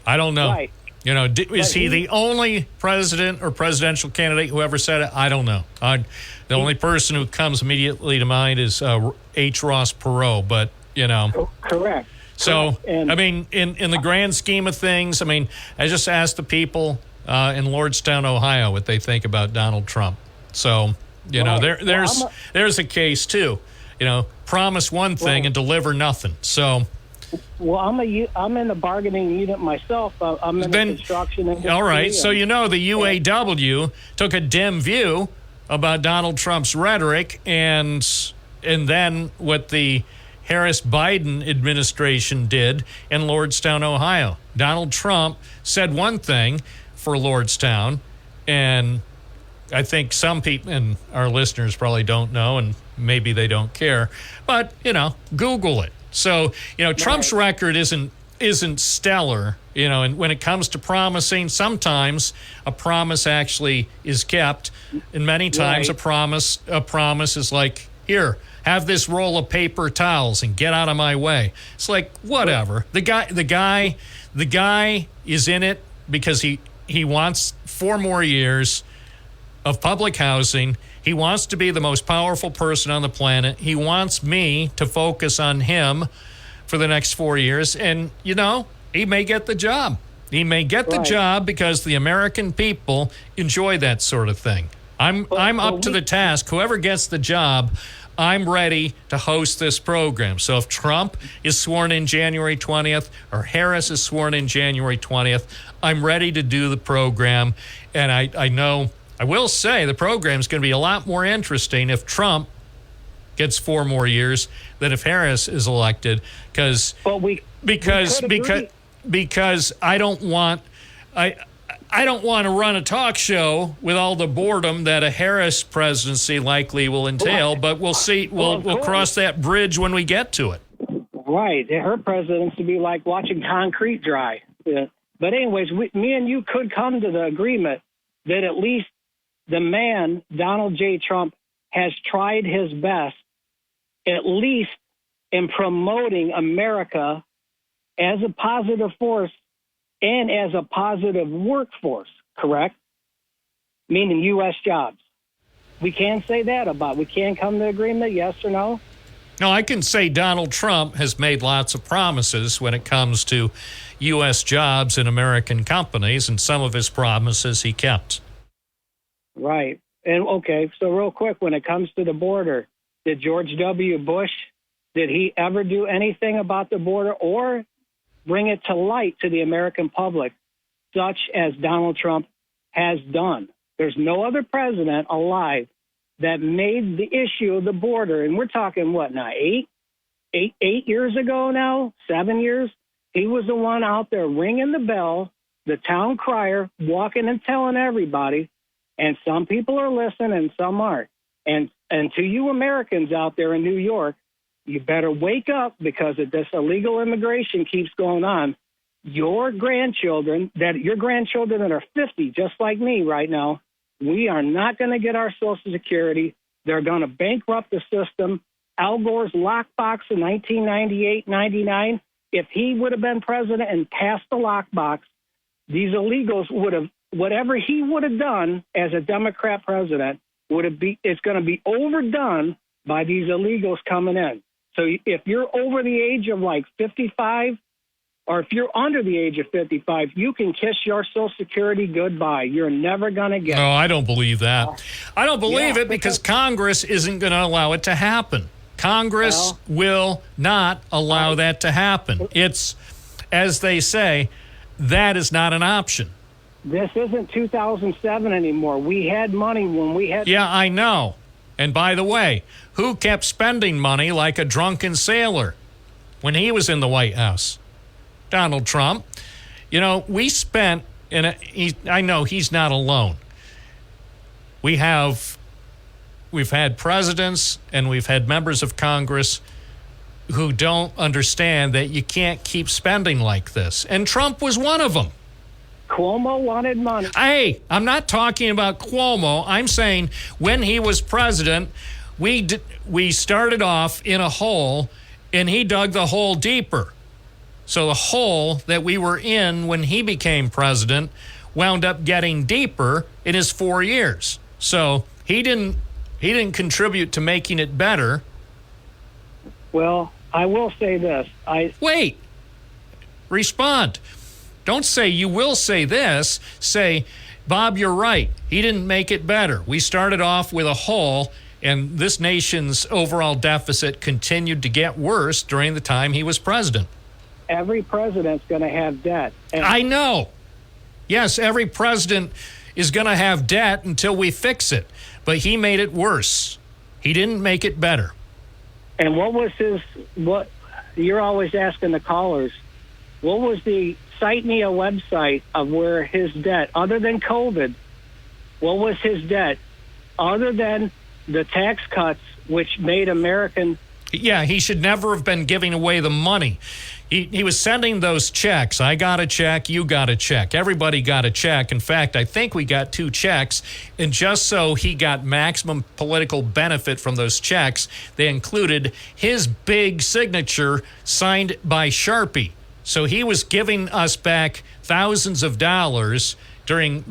I don't know. Right. Is he the only president or presidential candidate who ever said it? I don't know. The only person who comes immediately to mind is H. Ross Perot, but Correct. So, in the grand scheme of things, I just asked the people in Lordstown, Ohio, what they think about Donald Trump. So, there's a case too. Promise one thing and deliver nothing. So, well, I'm in the bargaining unit myself. I'm in the construction industry. All right. So the UAW took a dim view about Donald Trump's rhetoric, and then what the Harris-Biden administration did in Lordstown, Ohio. Donald Trump said one thing for Lordstown, and I think some people and our listeners probably don't know, and maybe they don't care, but Google it. So Trump's record isn't stellar, and when it comes to promising, sometimes a promise actually is kept, and many times a promise is like, here, have this roll of paper towels and get out of my way. It's like, whatever. The guy is in it because he wants 4 more years of public housing. He wants to be the most powerful person on the planet. He wants me to focus on him for the next 4 years. And, he may get the job. He may get the job because the American people enjoy that sort of thing. I'm up to the task. Whoever gets the job, I'm ready to host this program. So if Trump is sworn in January 20th or Harris is sworn in January 20th, I'm ready to do the program. And I know, I will say the program is going to be a lot more interesting if Trump gets 4 more years than if Harris is elected, because I don't want to run a talk show with all the boredom that a Harris presidency likely will entail, but we'll see. We'll cross that bridge when we get to it. Right. Her presidency would be like watching concrete dry. Yeah. But anyways, me and you could come to the agreement that at least the man, Donald J. Trump, has tried his best, at least in promoting America as a positive force and as a positive workforce, correct? Meaning U.S. jobs. We can say that about. We can come to agreement, yes or no? No, I can say Donald Trump has made lots of promises when it comes to U.S. jobs in American companies, and some of his promises he kept. Right. And okay, so real quick, when it comes to the border, did George W. Bush, did he ever do anything about the border or bring it to light to the American public, such as Donald Trump has done? There's no other president alive that made the issue of the border, and we're talking what now, 8 years ago now, 7 years? He was the one out there ringing the bell, the town crier, walking and telling everybody, and some people are listening and some aren't. And to you Americans out there in New York, you better wake up, because if this illegal immigration keeps going on, your grandchildren that are 50, just like me right now, we are not going to get our Social Security. They're going to bankrupt the system. Al Gore's lockbox in 1998-99, if he would have been president and passed the lockbox, these illegals would have, whatever he would have done as a Democrat president, it's going to be overdone by these illegals coming in. So if you're over the age of like 55, or if you're under the age of 55, you can kiss your Social Security goodbye. You're never going to get it. No, I don't believe that. I don't believe it because Congress isn't going to allow it to happen. Congress will not allow that to happen. It's, as they say, that is not an option. This isn't 2007 anymore. We had money when we had... Yeah, I know. And by the way, who kept spending money like a drunken sailor when he was in the White House? Donald Trump. You know, we spent, I know he's not alone. We've had presidents and we've had members of Congress who don't understand that you can't keep spending like this. And Trump was one of them. Cuomo wanted money. Hey, I'm not talking about Cuomo. I'm saying when he was president, we started off in a hole and he dug the hole deeper. So the hole that we were in when he became president wound up getting deeper in his 4 years. So he didn't contribute to making it better. Well, I will say this. Wait. Respond. Don't say you will say this. Say, Bob, you're right. He didn't make it better. We started off with a hole, and this nation's overall deficit continued to get worse during the time he was president. Every president's going to have debt. I know. Yes, every president is going to have debt until we fix it. But he made it worse. He didn't make it better. And what you're always asking the callers, what was cite me a website of where his debt, other than COVID, what was his debt, other than the tax cuts, which made American... Yeah, he should never have been giving away the money. He was sending those checks. I got a check, you got a check. Everybody got a check. In fact, I think we got 2 checks. And just so he got maximum political benefit from those checks, they included his big signature signed by Sharpie. So he was giving us back thousands of dollars during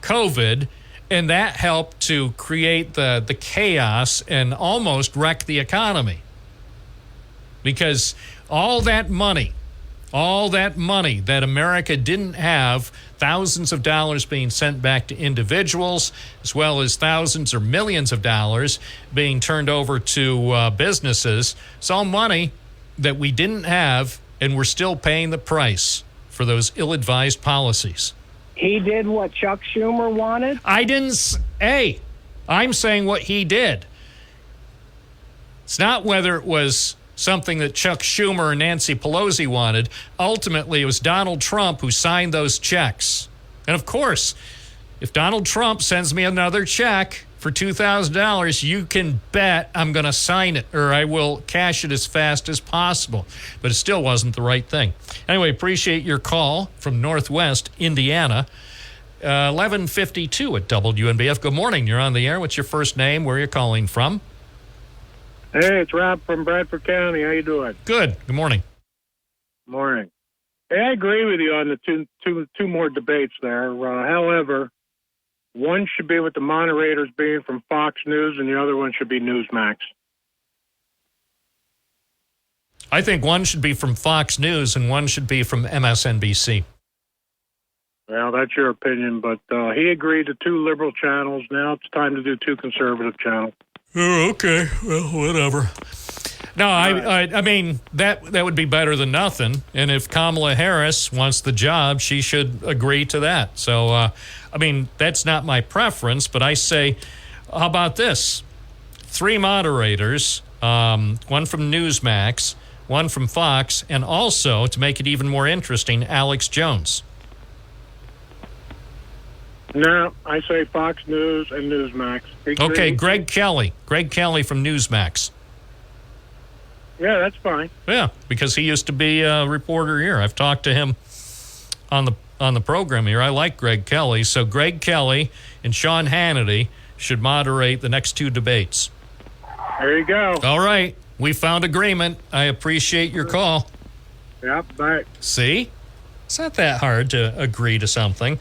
COVID, and that helped to create the chaos and almost wreck the economy. Because all that money that America didn't have, thousands of dollars being sent back to individuals, as well as thousands or millions of dollars being turned over to businesses, it's all money that we didn't have, and we're still paying the price for those ill-advised policies. He did what Chuck Schumer wanted? I'm saying what he did. It's not whether it was something that Chuck Schumer and Nancy Pelosi wanted. Ultimately, it was Donald Trump who signed those checks. And of course, if Donald Trump sends me another check for $2,000, you can bet I'm going to sign it, or I will cash it as fast as possible. But it still wasn't the right thing. Anyway, appreciate your call from Northwest Indiana. 11:52 at WNBF. Good morning. You're on the air. What's your first name? Where are you calling from? Hey, it's Rob from Bradford County. How you doing? Good. Good morning. Morning. Hey, I agree with you on the two more debates there. However, one should be with the moderators being from Fox News, and the other one should be Newsmax. I think one should be from Fox News and one should be from MSNBC. Well, that's your opinion, but he agreed to 2 liberal channels. Now it's time to do 2 conservative channels. Oh, okay. Well, whatever. No, I mean, that would be better than nothing. And if Kamala Harris wants the job, she should agree to that. So, I mean, that's not my preference, but I say, how about this? 3 moderators, one from Newsmax, one from Fox, and also, to make it even more interesting, Alex Jones. No, I say Fox News and Newsmax. Okay, Greg Kelly from Newsmax. Yeah, that's fine. Yeah, because he used to be a reporter here. I've talked to him on the program here. I like Greg Kelly. So Greg Kelly and Sean Hannity should moderate the next two debates. There you go. All right. We found agreement. I appreciate your call. Yep, bye. See? It's not that hard to agree to something.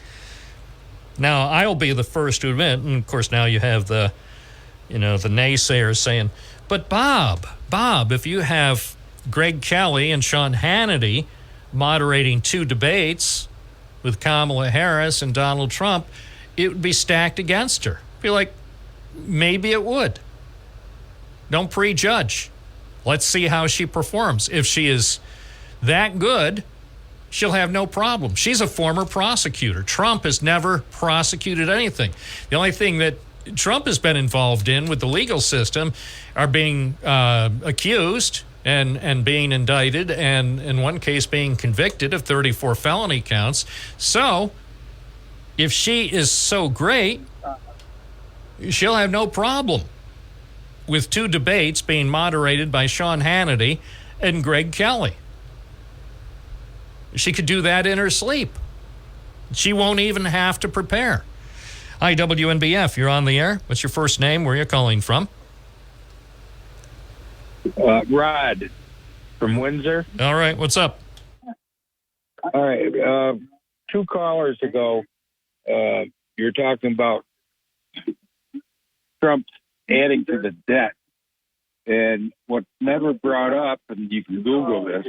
Now, I'll be the first to admit, and of course now you have the naysayers saying, but Bob, if you have Greg Kelly and Sean Hannity moderating two debates with Kamala Harris and Donald Trump, it would be stacked against her. I'd be like, maybe it would. Don't prejudge. Let's see how she performs. If she is that good, she'll have no problem. She's a former prosecutor. Trump has never prosecuted anything. The only thing that Trump has been involved in with the legal system are being accused and being indicted, and in one case being convicted of 34 felony counts. So if she is so great, she'll have no problem with two debates being moderated by Sean Hannity and Greg Kelly. She could do that in her sleep. She won't even have to prepare. Hi, WNBF, you're on the air. What's your first name? Where are you calling from? Rod from Windsor. All right, what's up? All right, two callers ago, you're talking about Trump adding to the debt. And what's never brought up, and you can Google this,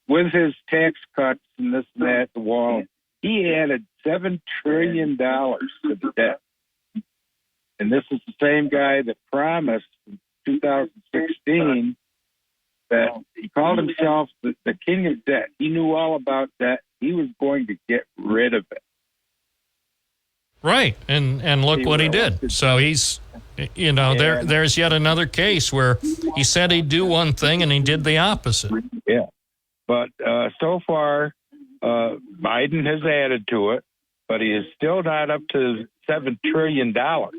with his tax cuts and this and that, the wall, he added $7 trillion to the debt. And this is the same guy that promised in 2016 that he called himself the king of debt. He knew all about debt. He was going to get rid of it. Right, and look what he did. So he's, there's yet another case where he said he'd do one thing and he did the opposite. Yeah, but so far, Biden has added to it, but he is still not up to $7 trillion. That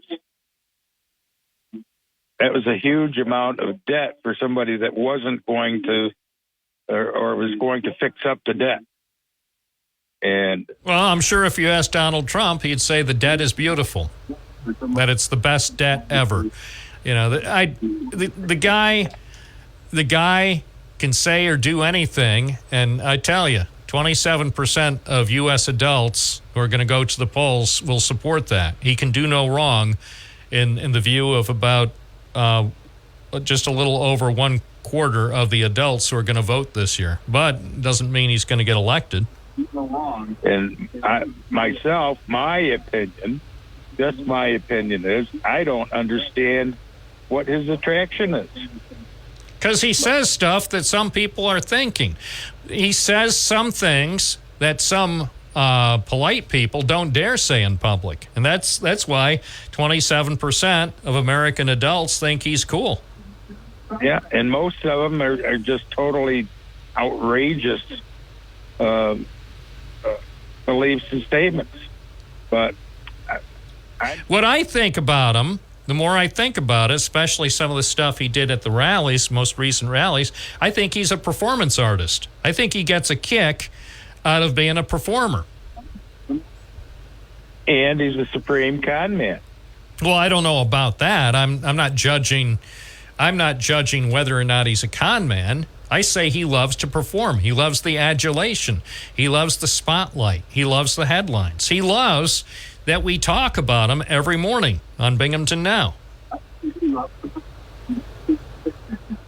was a huge amount of debt for somebody that wasn't going to, or was going to fix up the debt. And well, I'm sure if you asked Donald Trump, he'd say the debt is beautiful, that it's the best debt ever. The guy can say or do anything, and I tell you, 27% of U.S. adults who are going to go to the polls will support that. He can do no wrong in the view of about just a little over 1/4 of the adults who are going to vote this year. But doesn't mean he's going to get elected. And my opinion, just my opinion is, I don't understand what his attraction is. Because he says stuff that some people are thinking. He says some things that some polite people don't dare say in public. And that's why 27% of American adults think he's cool. Yeah, and most of them are just totally outrageous beliefs and statements. But what I think about him, the more I think about it, especially some of the stuff he did at the rallies, most recent rallies, I think he's a performance artist. I think he gets a kick out of being a performer. And he's a supreme con man. Well, I don't know about that. I'm not judging whether or not he's a con man. I say he loves to perform. He loves the adulation. He loves the spotlight. He loves the headlines. He loves that we talk about him every morning on Binghamton Now.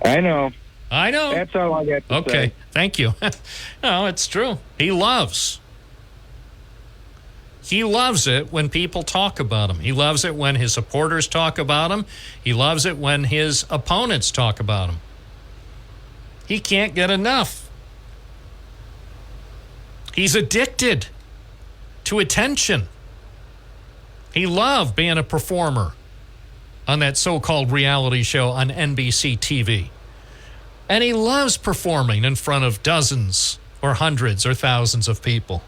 I know. That's all I got to say. Okay, thank you. No, it's true. He loves it when people talk about him. He loves it when his supporters talk about him. He loves it when his opponents talk about him. He can't get enough. He's addicted to attention. He loved being a performer on that so-called reality show on NBC TV. And he loves performing in front of dozens or hundreds or thousands of people.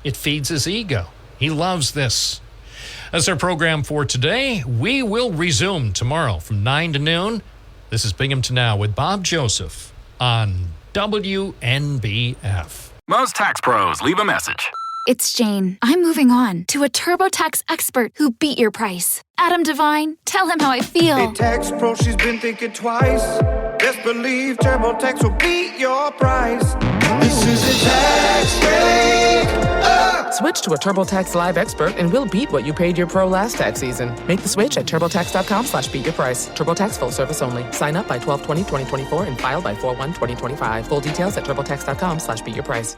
It feeds his ego. He loves this. That's our program for today. We will resume tomorrow from 9 to noon This is Binghamton Now with Bob Joseph on WNBF. Most tax pros leave a message. It's Jane. I'm moving on to a TurboTax expert who beat your price. Adam Devine, tell him how I feel. Hey, tax pro, she's been thinking twice. Best believe TurboTax will beat your price. This is a tax break. Switch to a TurboTax Live expert and we'll beat what you paid your pro last tax season. Make the switch at TurboTax.com/beatyourprice. TurboTax full service only. Sign up by 12/20/2024 and file by 4/1/2025. Full details at TurboTax.com/beatyourprice.